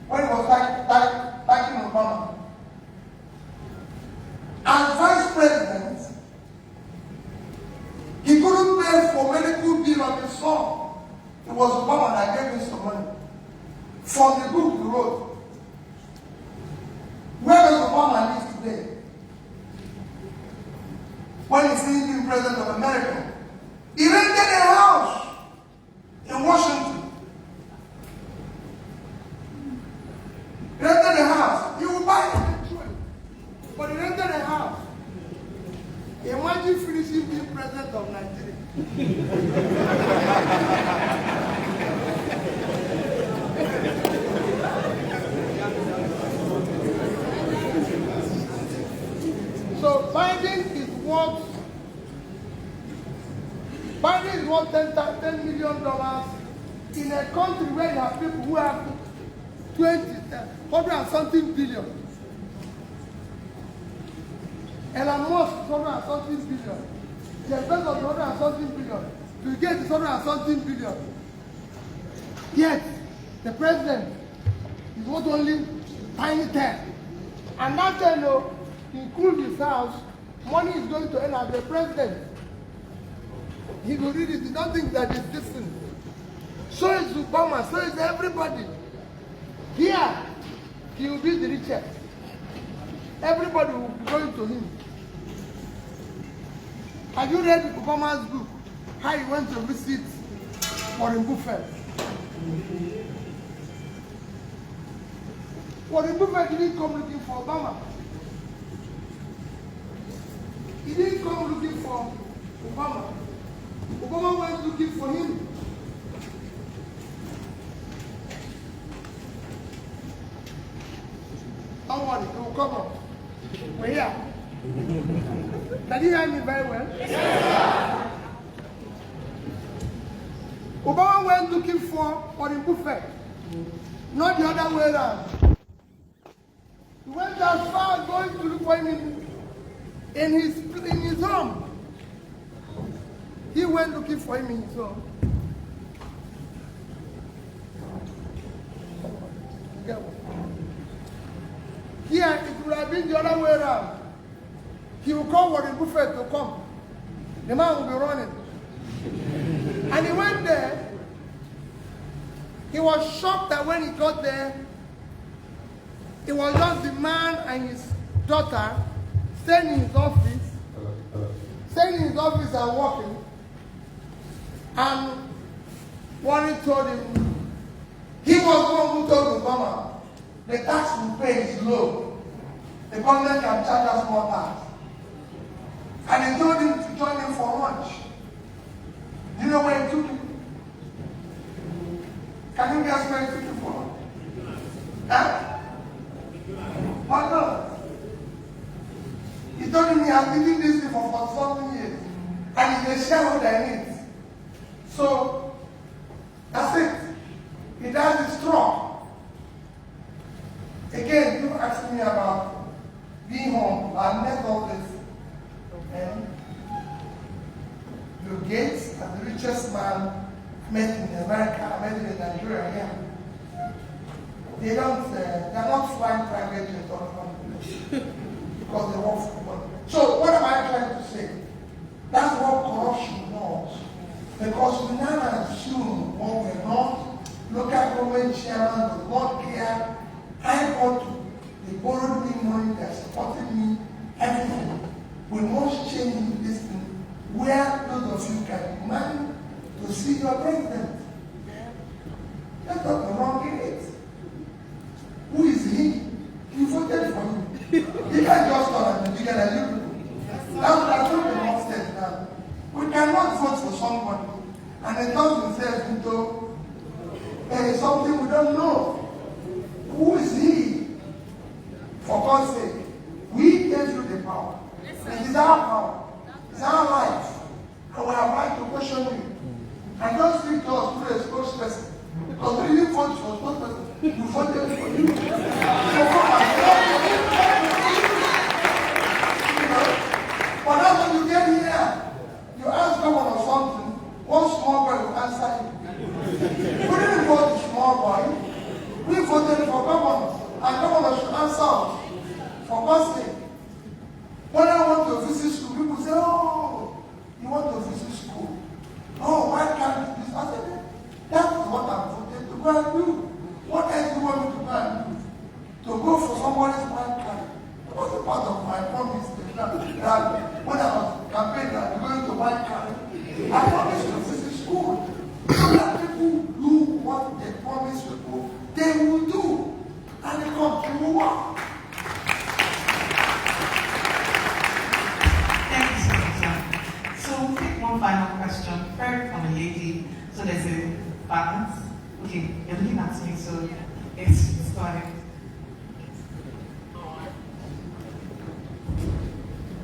when he was backing Obama. As vice president, he couldn't pay for medical bill of his son. It was Obama that gave him some money. From the book he wrote. Where does Obama live today? When he's the president of America, he rented a house in Washington. He rented a house. He will buy it eventually. But he rented a house. Imagine finishing being president of Nigeria. So Biden is worth $10 million in a country where you have people who have 100 and something billion. Elon Musk is 100 and something billion. Jeff Bezos is 100 and something billion. Bill Gates is 100 and something billion. Yet the president is worth only tiny 10. And that include his house, money is going to end as the president. He will read it. You don't think that is distant. So is Obama, so is everybody. Here, he will be the richest. Everybody will be going to him. Have you read Obama's book? How he went to visit Warren Buffett? Warren Buffett didn't come looking for Obama. He didn't come looking for Obama. Obama went looking for him. Don't worry, it will come up. We're here. Can you hear me very well? Yes, sir. Obama went looking for Warren Buffett, not the other way around. He went as far as going to look for him in his home. He went looking for him in his home. Here, it would have been the other way around. He will call Warren Buffett to come. The man will be running. And he went there. He was shocked that when he got there, it was just the man and his daughter staying in his office, and working. And Warren told him, he was the one who told Obama, the tax we pay is low. The government can charge us more tax. And he told him to join him for lunch. has been doing this thing for something years. And he's a shareholder in it. So, that's it. He does it strong. Again, you asked me about being home. I met all this. And Bill Gates, as the richest man I met in America, I met him in Nigeria here. They're not flying private jets all around the place because they work for money. So what am I trying to say? That's what corruption does. Because we now assume when we're not, local government chairman does not care. I got to, they borrowed me money, they're supporting me, everything. We must change this thing where those of you can demand to see your president. That's not the wrong in it. Who is he? He voted for you. He can't just turn and be bigger than you. That's what the wrong says now. We cannot vote for somebody and they turn themselves into something we don't know. Who is he? For God's sake, we gave you the power. It is our power. It's our life. And we have right to question you. And don't speak to us through a spokesperson. Because we didn't vote for a spokesperson. We voted for you. So come but that's when you get here. You ask governor something, one small boy will answer you. We didn't vote for small boy. We voted for governor. And governor should answer us. For God's sake. When I want to visit school, people say, oh, you want to visit school? Oh, why can't you do this? I said, that's what I'm voted to go and do. What else do you want me to go and do? To go for somebody's white card. It was a part of my promise that when I was campaigning, I'm going to white card. I promised to visit school. So that people do what they promise people, they will do. And the country will work. So we'll take one final question, first from a lady. So there's a balance. Okay, you're looking at me, so it's go ahead.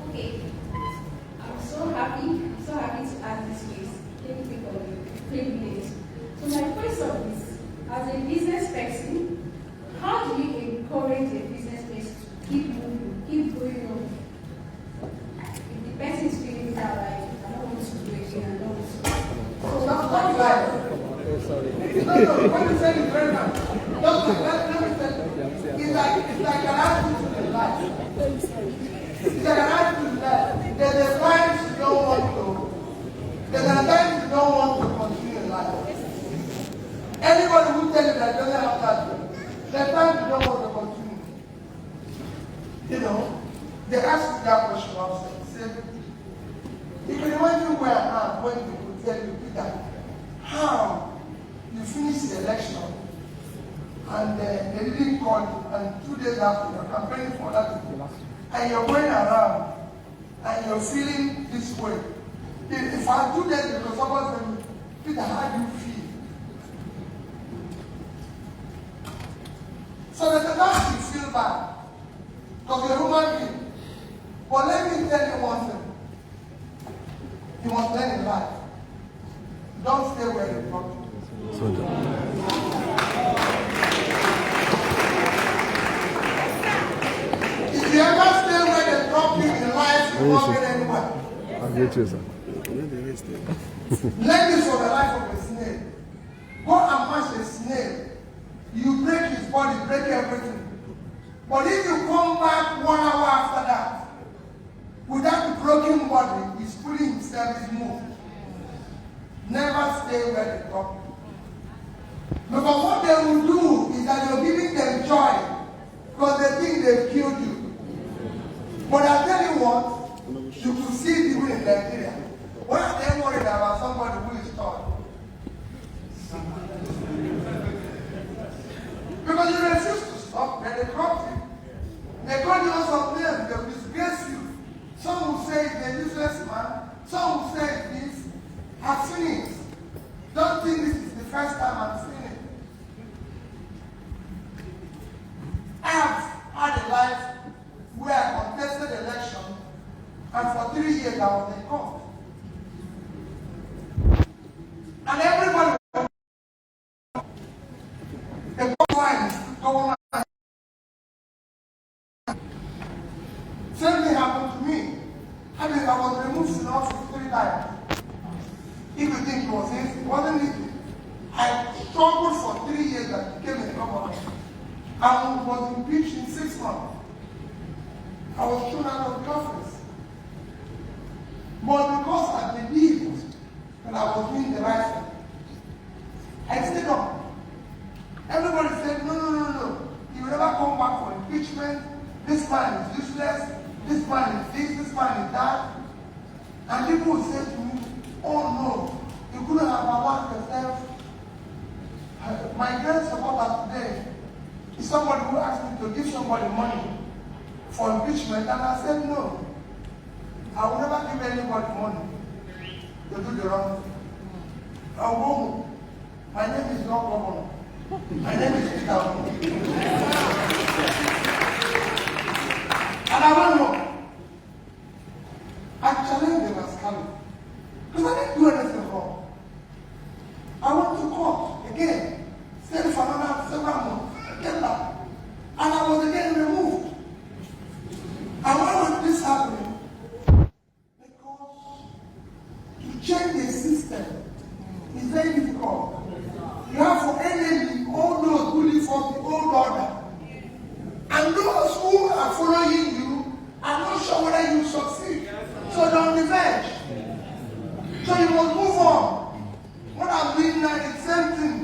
Okay, I'm so happy to ask this case. Let me think of it. Privilege. So my question is, as a business person, how do you encourage a business person to keep moving, keep going on? If the person is feeling that like, I don't want to do it again, I don't want to do it. So that's what life. No, what you said is very nice. Let me tell you. It's like an attitude in life. It's like an attitude in life. There's a times you don't want to. There's a times you don't want to continue in life. Anybody who tells you that doesn't have that, there's times you don't want to continue. You know, they ask me that question also. Say, you can imagine where I am when people tell you that how you finish the election and they didn't call you, and 2 days after you're campaigning for that people, and you're going around and you're feeling this way. If I do that because someone said, Peter, how do you feel? So there's a time you feel bad because you're a human being. But let me tell you one thing. You must learn in life. Don't stay where you brought you. If you ever stay where they drop you in life, you won't get anywhere. I'll get you, sir. Learn this from the life of a snail. Go and match a snail. You break his body, break everything. But if you come back 1 hour after that, without the broken body, he's pulling himself, he's moved. Never stay where they drop you. Because what they will do is that you're giving them joy because they think they've killed you. But I tell you what, you could see people in Nigeria. Why are they worried about somebody who is tall? Because you refuse to stop, then they drop you. They call you all some names, they disgrace you. Some will say it's a useless man, some will say this. I've seen it. Don't think this is the first time I've seen it. I have had a life where I contested election I was in court. And everybody the government. Same thing happened to me. I mean, I was removed from office 3 times. If you think it was easy, it wasn't easy. I struggled for 3 years and became a governor. I was impeached in 6 months. I was thrown out of the office. But because I believed that I was doing the right thing, I stayed on. Everybody said, no. He will never come back for impeachment. This man is useless. This man is this man is that. And people would say to me, oh no, you couldn't have allowed yourself. My great supporter today is somebody who asked me to give somebody money for impeachment, and I said no. I will never give anybody money to do the wrong thing. I'll go home. My name is not Governor. My name is Peter. And I went home. I challenged the Masquarde. Because I didn't do anything wrong. I went to court again. Stayed for another several months. I came back. And I was again removed. And why was this happening? Because to change the system is very difficult. You have for enemy all those who live for the old order. And those who are following you are not sure whether you succeed. So they're on the verge. So you must move on. What I'm doing now is the same thing.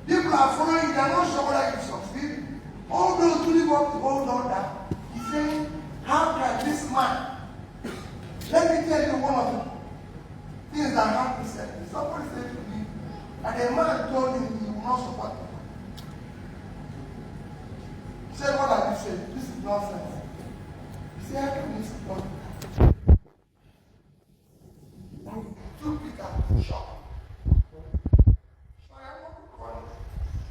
People are following you, they're not sure whether you succeed. All those who live up the old order, he's saying, how can this man? Let me tell you one of the things that happened recently. Somebody said to me, and a man told him he will not support him. He said, what have you said? This is nonsense. He said, how can you support him? And he took me to the shop. So I am not recording.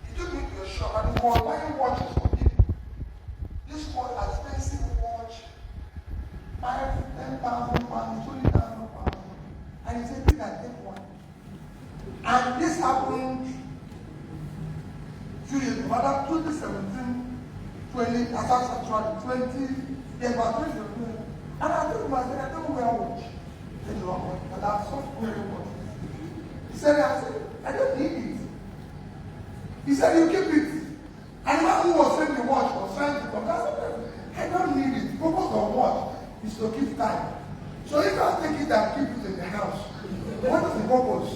He took me to a shop and he was buying watches for people. This was an expensive watch, 10,000 pounds, 20,000 pounds. And he said, take one. And this happened few years ago, about 2017, 20, actually 20, yeah, about 2017. And I told him, I said, I don't wear a watch. He said, no, but I have soft wearing watch. He said, I don't need it. He said, you keep it. And the man who was selling the watch was trying to come. I don't need it. The purpose of watch is to keep time. So if I take it and keep it in the house, what is the purpose?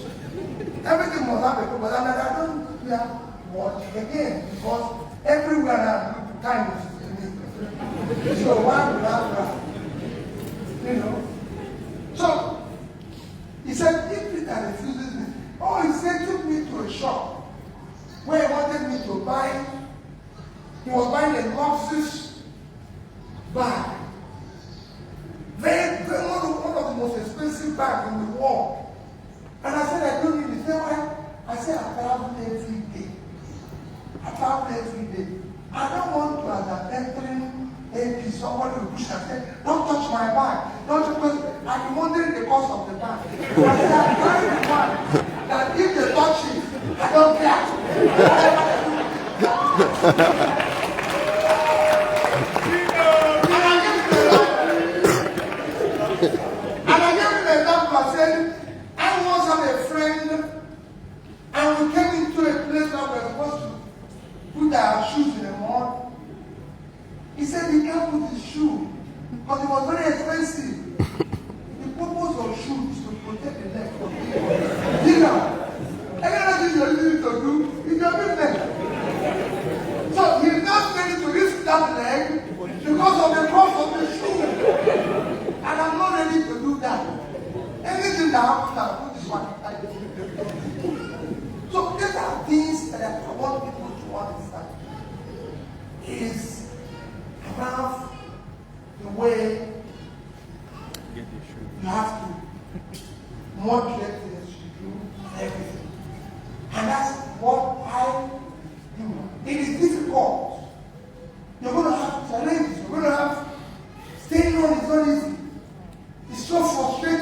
Everything must have a purpose. And I don't wear watch again because everywhere I look, time is in it. So why would I wear? You know? So he said, if it refuses me, oh, he said, took me to a shop where he wanted me to buy. He was buying a Lexus bag. Very, one of the most expensive bags in the world. And I said, I don't need it. He said, why? I said, I travel every day. I travel every day. I don't want to, as I'm entering AP, somebody will push and say, don't touch my bag. Don't touch it. I'm wondering the cost of the bag. I said, I'm trying to find that if they touch it, I don't care. And I gave him an example. I said, I once had a friend, and we came into a place where we were supposed to put our shoes in the mud. He said he can't put his shoe because it was very expensive. The purpose of shoes is to protect the leg from people. You know, everything you're using to do is your business. So he's not ready to risk that leg because of the cost of the shoe. And I'm not ready to do that. Anything that happens, I'll put this one. So these are things that I want people to understand. Is have the way you have to moderate things you do everything. And that's what I do. It is difficult. You're going to have challenges. You're going to have staying on is not easy. It's so frustrating.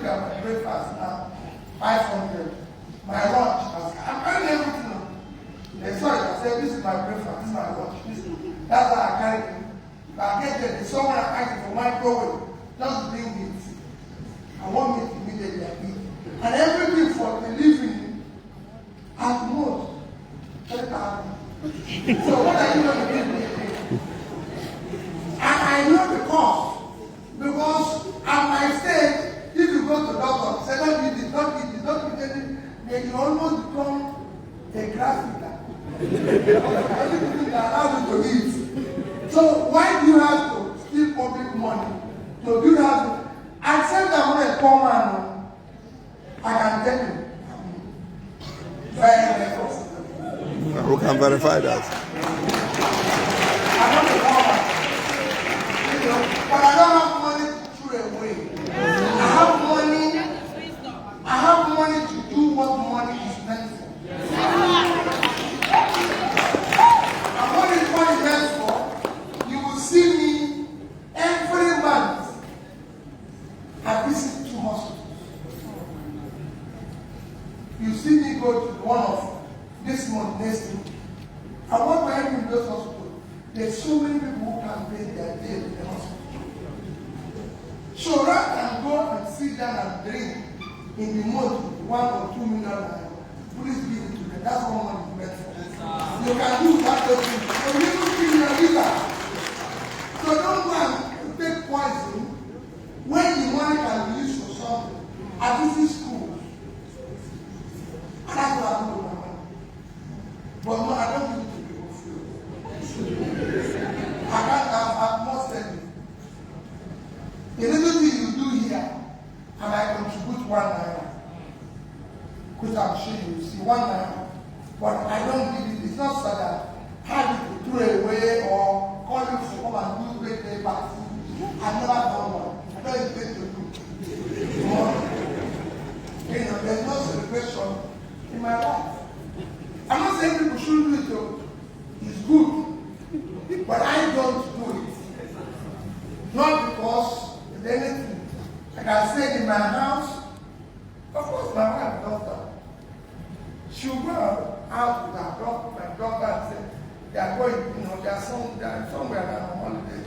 look at my breakfast now, 500. My lunch, I'm carrying everything. They saw it, I said, this is my breakfast, this is my lunch. That's how I carry it. If I get there, there's someone asking for microwave, just bring it. I want it immediately, I eat. And everything for the living, at most, 10,000. So what are you going to give me? And I know the cost. Because at my stage, if you go to doctor, say don't eat it, don't eat it, don't eat it, then you almost become a grass eater. Everything that allows you to eat. So why do you have to steal public money to do that? Except that when a poor man, I can tell you, very nervous. Who can verify that? I'm not a poor man. But I don't have money to throw away. I have money to do what money is meant for. And what is money meant for? You will see me every month. I visit 2 hospitals. You see me go to one of this month, next week. And what I do in those hospitals, there's so many people who can pay their day in the hospital. So rather than go and sit down and drink in the month 1 or 2 million naira, please give it to them. That's what money is meant for. You can use that thing. So you don't feel your liver. So don't go and take poison when the money can be used for something. I visit school. And that's what I do with my money. But no, I don't give it to people free. I can't have more spending. The little thing you do here, and I contribute 1 naira. Because I'm sure you see 1 naira. But I don't give it. It's not so that I have it to throw away or call you to come and do birthday party. I've never done one. I don't intend to do. You know, there's no celebration in my life. I'm not saying people shouldn't do it though. It's good. But I don't do it. Not because there's anything. Like I said in my house, of course my wife does that. She'll go out with her daughter, my daughter, and say, they are going, you know, they are somewhere on holiday.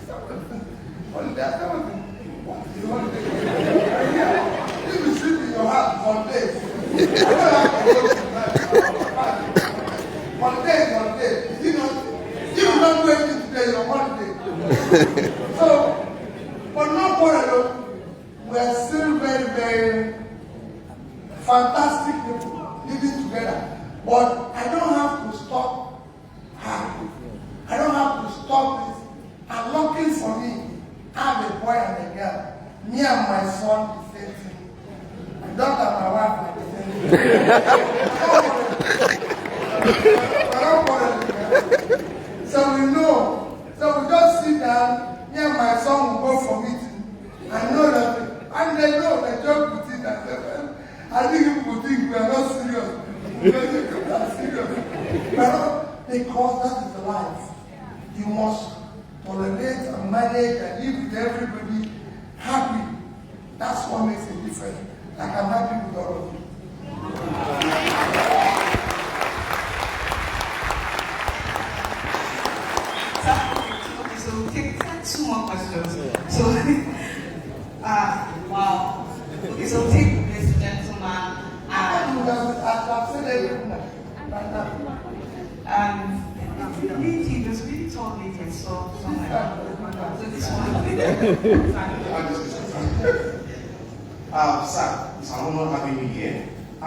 Holiday. Yeah. If you sleep in your house for days, you don't have to go to holiday is holiday. You know, if you don't do anything today, you're holiday. So, but no problem, we are still very, very fantastic people living together. But I don't have to stop her. I don't have to stop this. And luckily for me, I have a boy and a girl. Me and my son, the same thing. My daughter and my wife are the same thing. So we know. So we just sit down. Me and my son will go for meeting. I know that. And they know the joke with it. I think people think we are not serious. We are serious. Because that is the life. You must tolerate and manage and live with everybody happy. That's what makes it different. Like I'm happy with all of you. So take 2 more questions. So, wow. Okay, so take this gentleman and there's a really tall lady I saw somewhere. So this one. Sir, it's an honor having you here. I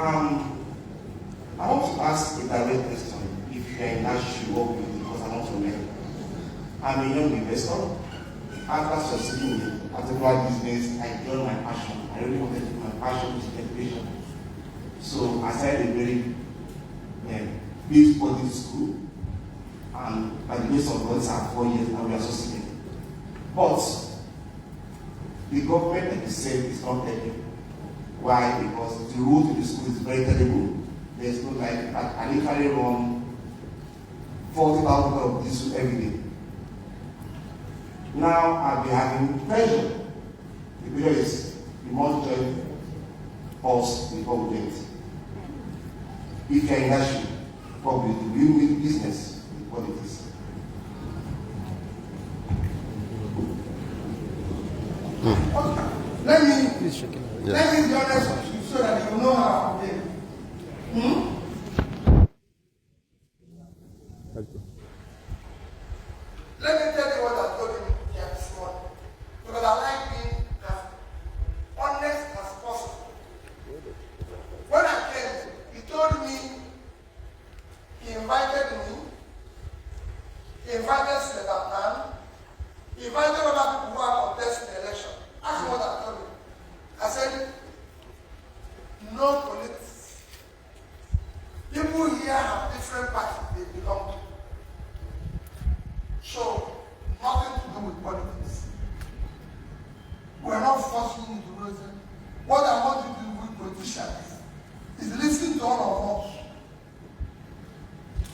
want to ask a direct question. If you are in that shoe, what will you do? Because I want to learn. I'm a young investor. After succeeding in particular business, I joined my passion. I really wanted to do my passion with education. So I started a very big sporting school. And by the grace of God, it's 4 years and we are succeeding. But the government, like you said, is not helping. Why? Because the road to the school is very terrible. There's no like, I literally run 40,000 of diesel every day. Now I'll be having pressure. The pressure is the must join us before we do it. If you're in that shoe, what will you do? Will you make business with what it is? Let me be honest with you so that you know how I live. Let me tell you what I told him here this morning. Because I like being as honest as possible. When I came, he told me he invited me, he invited Senator, he invited other people who are contesting the election. That's what I told him. I said, no politics. People here have different parties they belong to. So, nothing to do with politics. We're not forcing you to listen. What I want you to do with politicians is listen to all of us.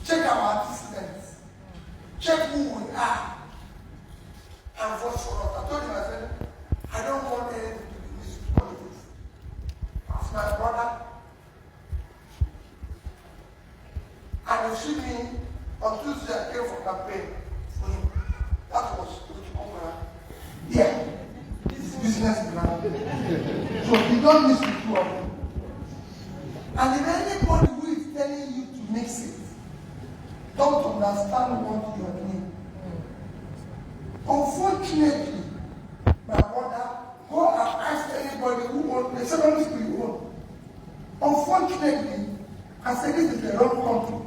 Check our antecedents. Check who we are. And vote for us. I told him, I said, I don't want anything to be mixed with politics. As my brother. And you see me on Tuesday, I came for campaign for him. That was Owerri. Yeah. It's business plan. So you don't mix the two of them. And if anybody who is telling you to mix it, don't understand what you're doing. Unfortunately, my brother, go and ask anybody who owns the secondary school you own. Unfortunately, I said this is the wrong country.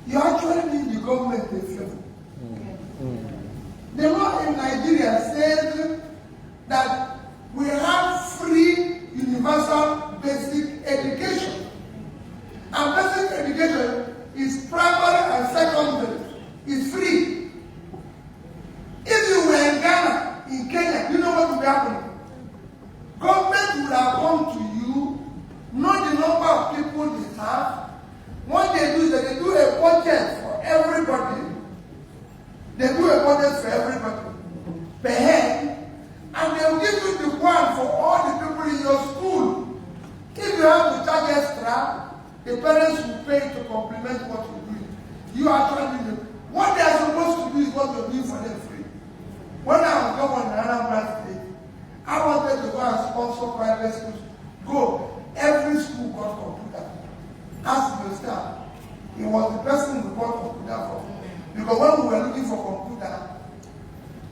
You actually need the government to favor. The law in Nigeria says that we have free universal basic education. And basic education is primary and secondary. It's free. If you were in Ghana, in Kenya, you know what will be happening? Government would have come to you, know the number of people they have. What they do is that they do a budget for everybody. They do a budget for everybody per head, and they'll give you the one for all the people in your school. If you have to charge extra, the parents will pay to complement what you're doing. You actually do. What they are supposed to do is what you're doing for them free. When I was governor in Anambra State, I wanted to go and sponsor private schools. Go. Every school got computer. Ask the staff. He was the person who got computer for. Because when we were looking for computer,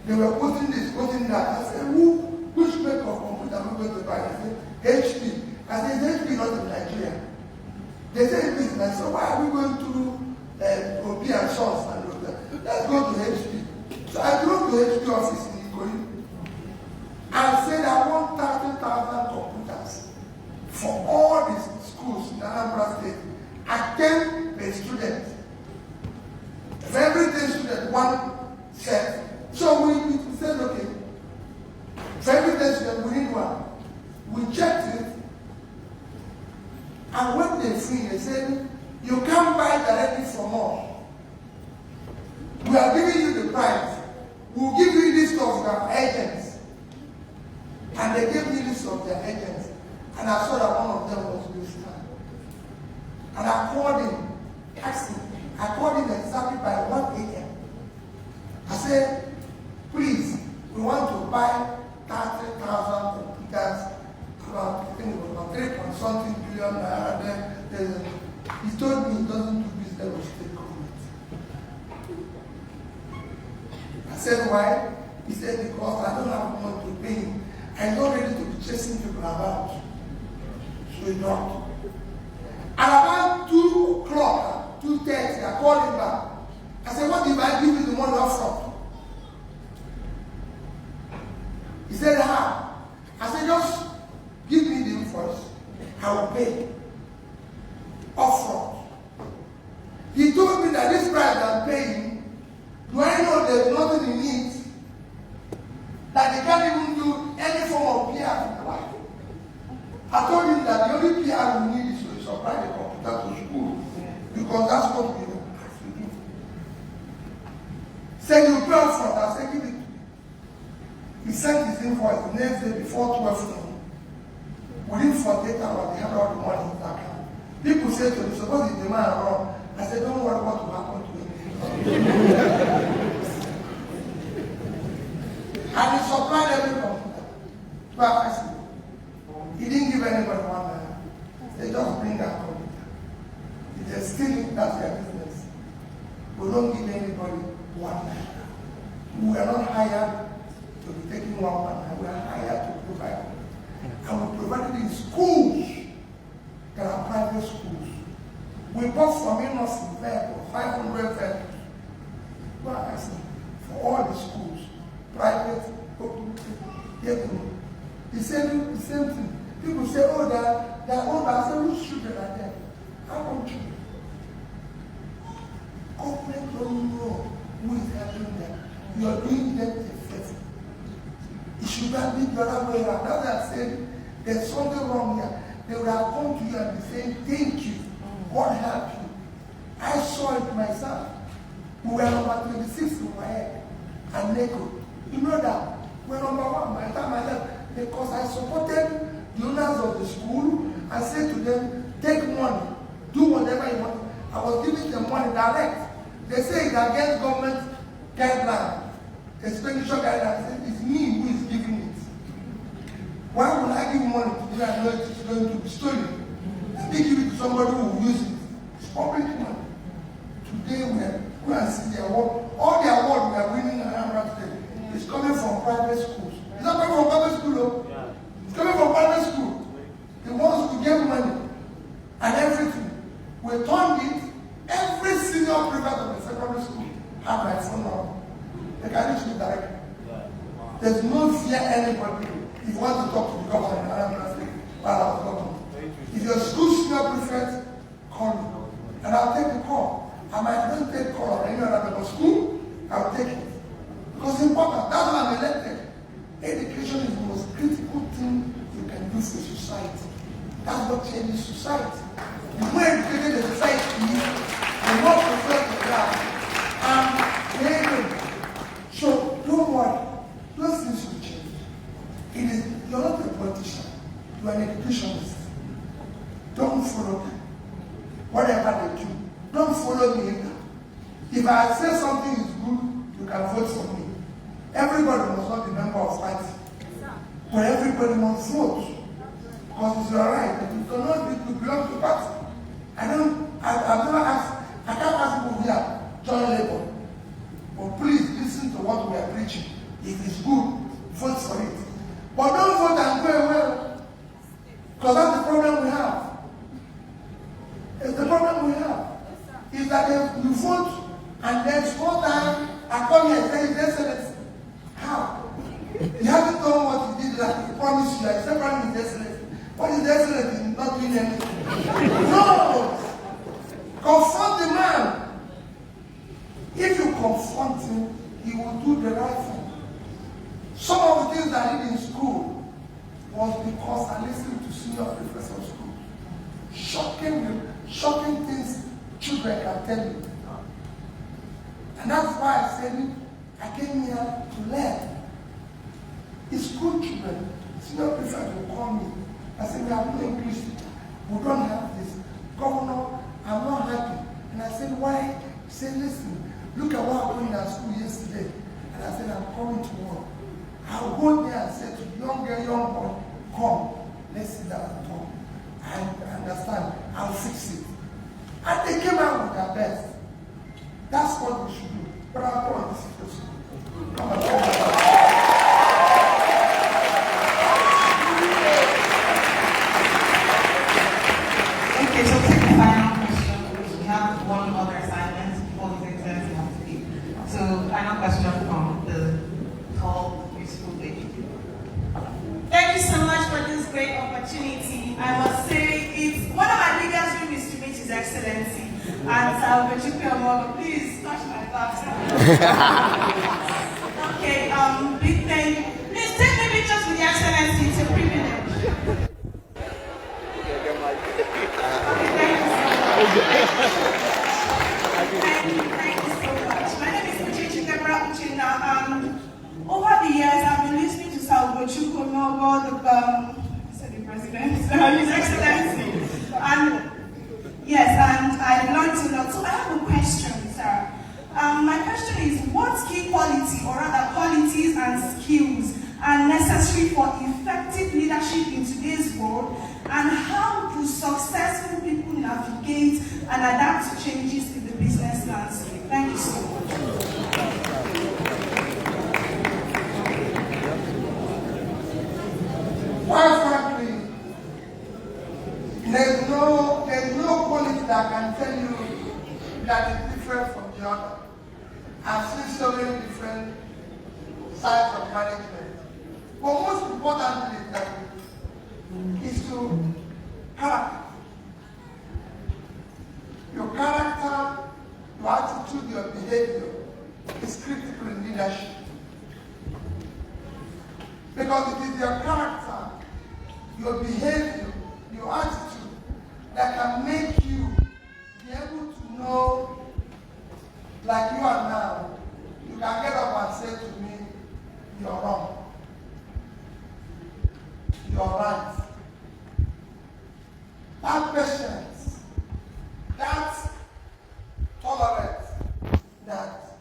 they were putting this, putting that. I said, which make of computer are we going to buy? They said, HP. I said, HP not in Nigeria. They said, business. So why are we going to Obi and Sons and all that? Let's go to HP. So I drove to HP office in Igbo. I said, I want 30,000 computers for all these schools in Anambra State. At 10 per student. For every 10 student, one set. So we said, okay, for every 10 student, we need one. We checked it, and when they see, they said, you can't buy directly from us. We are giving you the price. We'll give you a list of our agents. And they gave me a list of their agents. And I saw that one of them was this time. And I called him, asked him. I called him exactly by 1 a.m. I said, please, we want to buy 30,000 computers, about, I think it was about 3.something billion. He told me he doesn't do business with state government. I said, why? He said, because I don't have money to pay him. I'm not ready to be chasing people about. So he dropped. And about 2 o'clock, 2:30, I called him back. I said, what if I give you the money up front? He said, how? I said, just give me the invoice. I will pay. Up front. He told me that this price I'm paying, do I know there's nothing in it? That they can't even do any form of PR in the life. I told him that the only PR we need is to supply the computer to school. Because that's what we have to do. Said you pay up front, I said give it to me. He sent his invoice the next day before 12 noon. Within for 8 hours, they have all the money in the account. People say to me, suppose if the man wrong, I said, don't worry what will happen to him. And he supplied every computer. But I said, he didn't give anybody $1. They just bring that computer. If they're stealing, that's their business. We don't give anybody $1. We are not hired to be taking $1. We are hired to provide. And we provide it in schools. There are private schools. We bought from innocent vehicles, 500 vehicles. Well, I said, for all the schools, private, the same thing. People say, oh, they're old. I say, whose children are there? How old children? Government don't know who is helping them. You are doing them a favor. It should not be the other way around. That's why I said, there's something wrong here. They would have come to you and be saying, thank you. God help you. I saw it myself. We were number 26 in my head and Neko. You know that? We're number 1 by the time I left because I supported the owners of the school. I said to them, take money, do whatever you want. I was giving them money direct. They say it's against government guidelines, expenditure guidelines. It's me who is giving it. Why would I give money to you and know it's going to be stolen? Let me give it to somebody who will use it. It's public money. Today we are going to see the award. All the awards we are winning around today is coming from private schools. It's not coming from public school, though. Yeah. It's coming from private school. The ones who get money and everything. We turned it. Every senior private of the secondary school have my phone number. They can reach me directly. There's no fear anybody. If you want to talk to the government, if your school senior prefect, call me. And I'll take the call. I might not take call or any other but school, I'll take it. Because it's important. That's why I'm elected. Education is the most critical thing you can do for society. That's what changes society. The more educated the society is, the more professional they are. So don't worry. Those things will change. You're not a politician. You're an educationist. Don't follow them. Whatever they do, don't follow me either. If I say something is good, you can vote for me. Everybody must not be a member of party. But everybody must vote. Because it's your right. But you cannot be to belong to party. I've never asked, I can't ask people here, join Labour. But please listen to what we are preaching. If it's good, vote for it. But don't vote and go away. Because that's the problem we have. It's the problem we have. Is that you vote and then small time I come here and say His Excellency. How? You haven't done what you did like he promised you. I said Prime His Excellency. What is the Excellency is not doing anything. No! Confront the man. If you confront him, he will do the right thing. Some of the things I did in school was because I listened to senior professors of school. Shocking things children can tell you. And that's why I said I came here to learn. It's school children. Senior prefect will call me. I said, we have no English teacher. We don't have this. Governor, I'm not happy. And I said, why? He said, listen, look at what happened in our school yesterday. And I said, I'm coming tomorrow. I'll go there and say to the young girl, young boy, come, let's sit down and talk. I understand. I'll fix it. And they came out with their best. That's what we should do. But I'll go on this situation. Come on, okay, so take the final question. We have one other assignment before the exams have to be. So, final question from the tall, beautiful lady. Thank you so much for this great opportunity. I must say, it's one of my biggest dreams is to meet His Excellency. And please touch my back. Okay, big thank you. Please take me pictures with Your Excellency. It's a privilege. Thank you so much. My name is Uchina. Over the years, I've been listening to Salvo Chukwunogo, the president. His Excellency. And yes, and I learned a lot. So I have a question, sir. My question is, what key quality, or rather qualities and skills, are necessary for effective leadership in today's world, and how do successful people navigate and adapt to changes in the business landscape? Thank you so much. Quite frankly, there's no quality that can tell you that is different from the other. I've seen so many different sides of management. But most importantly is to character. Your character, your attitude, your behavior is critical in leadership. Because it is your character, your behavior, your attitude that can make you be able to know, like you are now, you can get up and say to me, you're wrong. You're right. That patience, that tolerance, that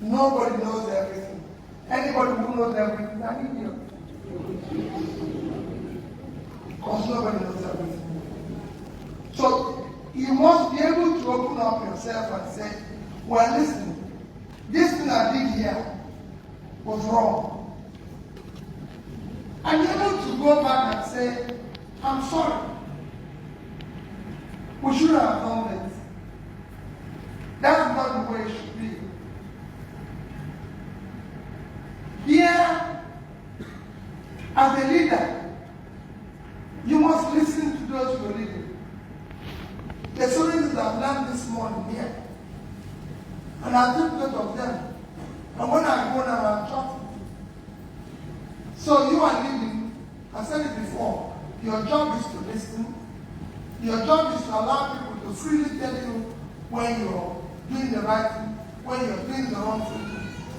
nobody knows everything. Anybody who knows everything is an idiot. Because nobody knows everything. So you must be able to open up yourself and say, well, listen, this thing I did here was wrong. And you're able to go back and say, I'm sorry. We should have done this. That's not the way it should be. Here, as a leader, you must listen to those you're leading. There's so many things I've learned this morning here. And I took note of them. And when I go now, I'm talking. So you are leading, I said it before, your job is to listen. Your job is to allow people to freely tell you when you're doing the right thing, when you're doing the wrong thing.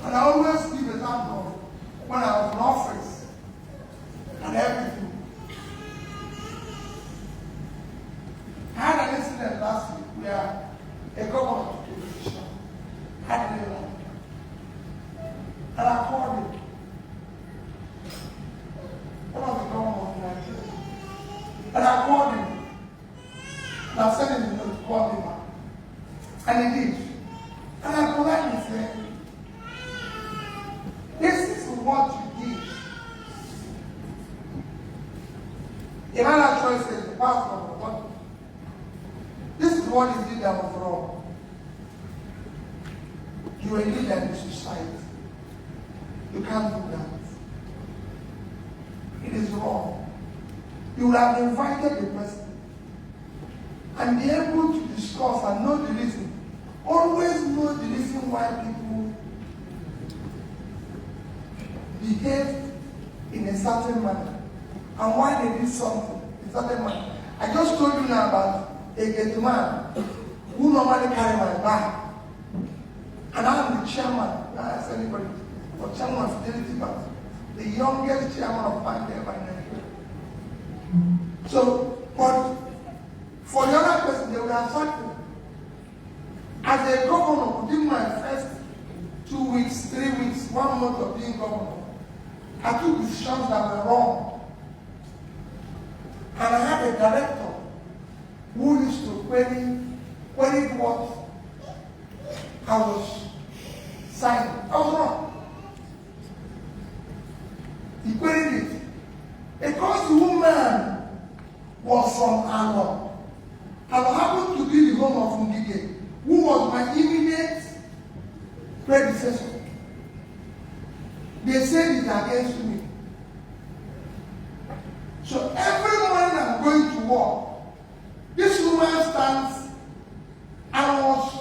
And I always give an example when I was in office and everything. I had an incident last week where a governor took a decision. I didn't like it. And I called him. One of the governors of Nigeria. And I called him. And I sent him to call me back. And he did. And I politely said, this is what you did. Emmanuel Choice says, the pastor of the body. This is what he did that was wrong. You are a leader in society. You can't do that. It is wrong. You would have invited the person and be able to discuss and know the reason. Always know the reason why people behave in a certain manner and why they did something in a certain manner. I just told you now about a gate man who normally carry my bag. And I'm the chairman, I ask anybody, or chairman of Fidelity Bank, the youngest chairman of bank ever in Nigeria. So, but for the other person, they would have sacked me. As a governor, within my first 2 weeks, 3 weeks, 1 month of being governor, I took decisions that were wrong. And I had a director who used to query what I was signing. I was wrong. He queried it. Because the woman was from Alon. Alon happened to be the home of Ngige, who was my immediate predecessor. They said it against me. So every morning I'm going to work, this woman stands and was,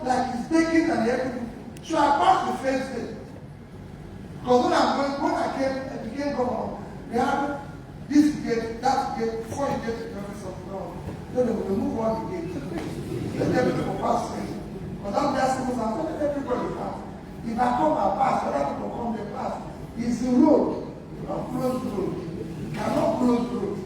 like he's baking and everything. So I passed the first day. Because when I became governor, we had this gate, that gate, before you get to the office of the governor. Then they will remove all the gates. Let people pass through. Because I'm just supposed to let everybody pass. If I come and pass, other people come, they pass. It's the road, not closed road. You cannot close road.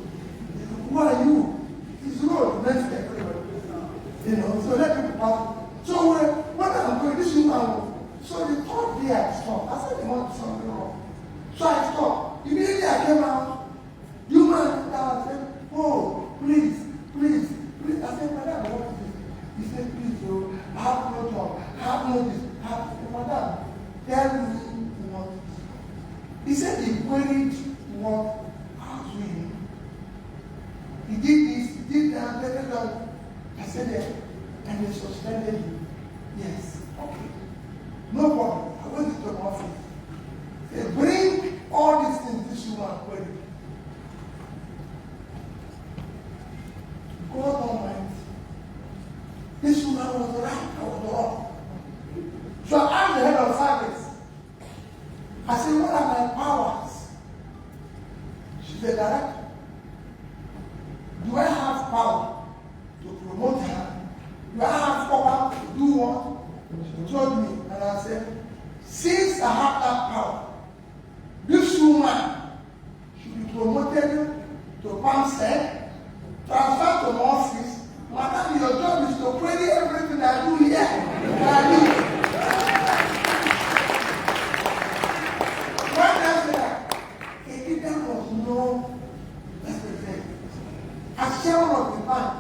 He did this, he did that, I said that, and they suspended him. Yes, okay. No problem. I went into the office. They bring all these things this woman query. God Almighty. This woman was right, I was wrong. So I asked the head of service. I said, what are my powers? She said, Director, do I have power to promote her? Do I have power to do what? She told me, and I said, since I have that power, this woman should be promoted to Pamsec, transferred to my office. Madam, your job is to query everything I do here. As chairman of the bank,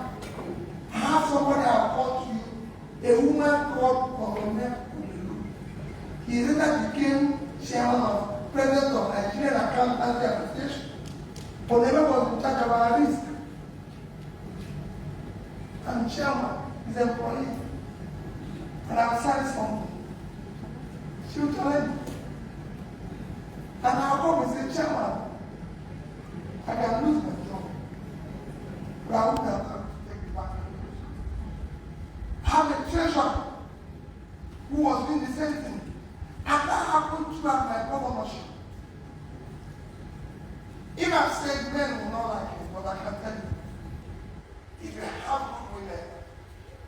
I have somebody I'll call to you, a woman called Koko. He later became chairman of president of Nigerian Accountancy Association. Oneme was in charge of our risk. I'm chairman, his employee. And I'll sign something. She will tell him. And I'll come and say, chairman, I can lose my job. But I wouldn't have to take it back. I have a treasurer who was doing the same thing. And that happened throughout my governorship. If I've said men will not like it, but I can tell you, if you have good women,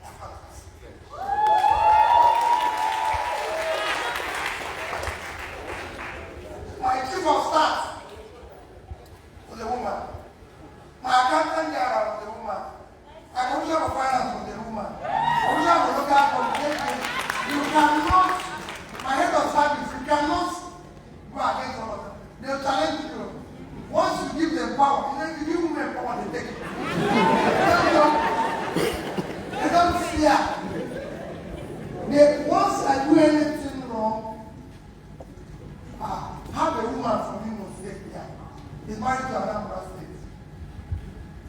that's fantastic. My chief of staff was a woman. My accountant general was a woman. My commissioner of finance was a woman. Commissioner of local communication. You cannot, my head of service, you cannot go against all of them. They'll challenge you. Once you give them power, if you give women power, they take it. They don't fear. Once I do anything wrong, have a woman from Imo State here. He's married to another state.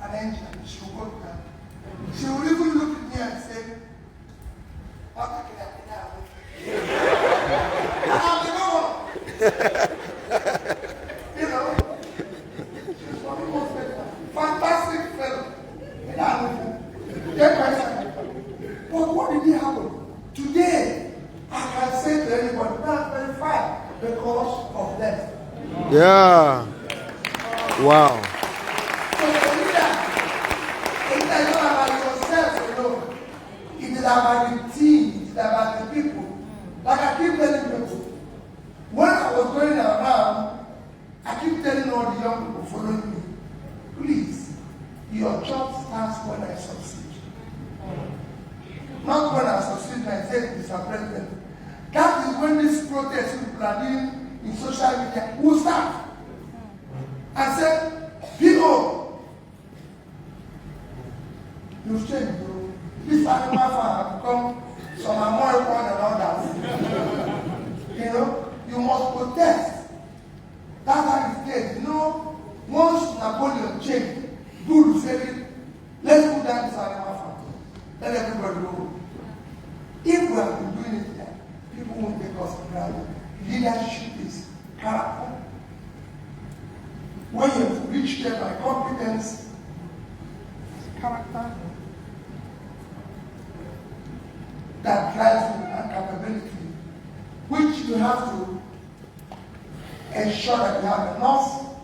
An angel. She will go to her. She will even look at me and say, what can I do now? And I'm the governor. You know? She's from Imo State. Fantastic fellow. But what did it happen? Today, I can say to anybody, that's very fine because of them. Yeah. Wow. So the leader, it is not about yourself alone. It is about the team. It is about the people. Like I keep telling people, when I was going around, I keep telling all the young people following me, please, your job starts when I succeed. Not when I succeed and say, Mr. President. That is when this protest people are doing in social media will start. I said, people, you've changed, bro. This animal farm have become some are more important than others. You know, you must protest. That's how it is. You know, once Napoleon changed, good said it, let's put down this animal farm. Let everybody go. If we have been doing it there, people won't take us for granted. Leadership is character. When you have reached there by competence, character that drives you and capability, which you have to ensure that you have enough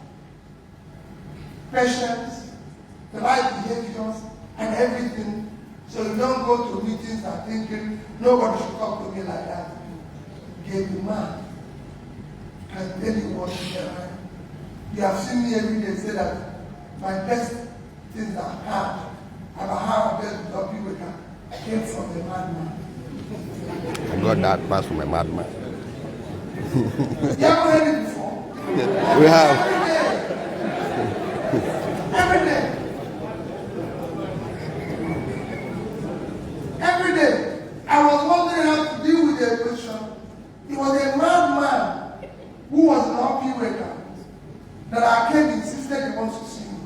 patience, the right behaviors, and everything. So you don't go to meetings and thinking, nobody should talk to me like that. Get the man can tell you what you get right. You have seen me every day say that my best things I had about how I best to help people came from the madman. I got that pass from a madman. You haven't heard it before? We have. Every day. Every day. I was wondering how to deal with the equation. It was a madman who was an RP worker that I came insisted he wants to see me.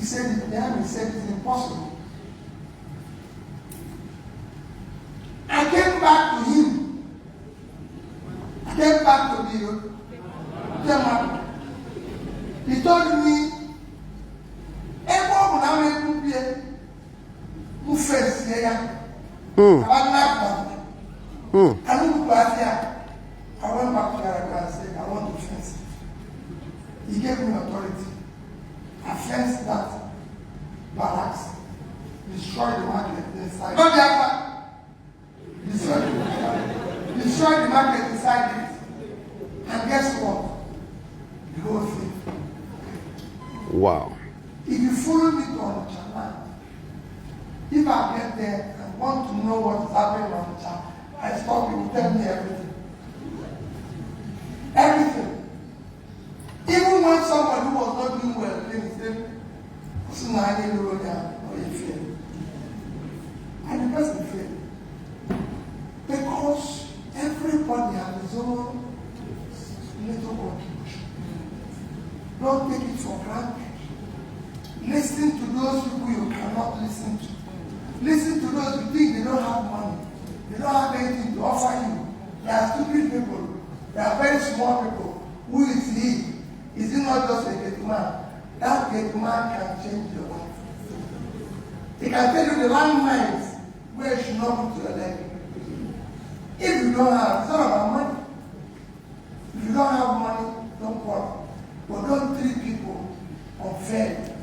He said it then, he said it's impossible. I came back to him. I came back to the German. He told me, everyone will have to be who first here. I went back to Arabia and said, I want to fence it. He gave me authority. I fenced that barracks, destroyed the market inside. Not the other. Destroyed the market inside it. And guess what? The whole thing. Wow. If you follow me to Onitsha, if I get there and want to know what is happening on Onitsha, I stop you, tell me everything. Everything. Even when somebody who was not doing well, they say, and the person failed. Because everybody has his own little contribution. Don't take it for granted. Listen to those people you cannot listen to. Listen to those who think they don't have money. They don't have anything to offer you. They are stupid people. They are very small people. Who is he? Is he not just a great man? That great man can change your life. He can tell you the landmines where you should not put your leg. If you don't have, it's not about money. If you don't have money, don't quarrel. But don't treat people unfairly.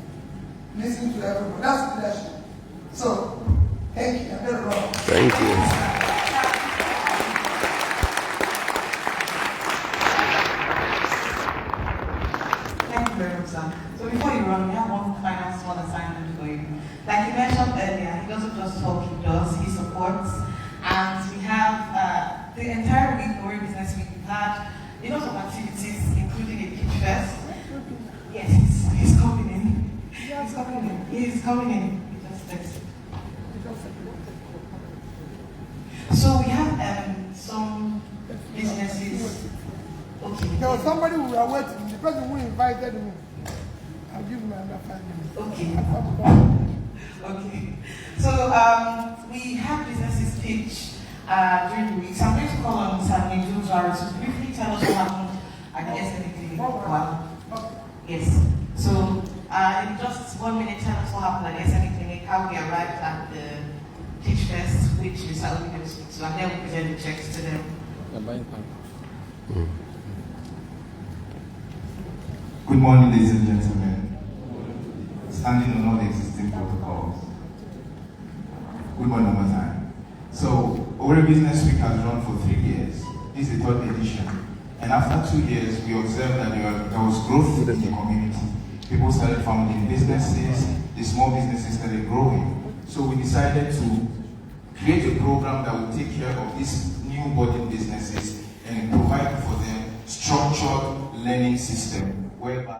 Listen to everybody. That's leadership. So, thank you. I'm very wrong. Thank you. So before you run, we have one final small assignment for you. Like you mentioned earlier, he doesn't just talk, he does, he supports. And we have the entire week, Owerri Business Week, we've had a lot of activities, including a pitch fest. Yes, he's coming in. He's coming in. He's coming in. He just texted. So we have some businesses. Okay. There was somebody who were waiting. The person who invited me. I'll give him another 5 minutes. Okay. Okay. So we have businesses pitch during the week. So I'm going to call on Samuel to briefly tell us what happened at the SME clinic. Wow. Yes. So in just 1 minute, tell us what happened at the SME clinic, how we arrived at the pitch fest, which Mr. Olivia will speak to, and then we present the checks to them. Good morning, ladies and gentlemen. Standing on all the existing protocols. Good morning one more time. So, Owerri Business Week has run for 3 years. This is the 3rd edition. And after 2 years, we observed that there was growth in the community. People started founding businesses, the small businesses started growing. So we decided to create a program that would take care of these new budding businesses and provide for them structured learning system whereby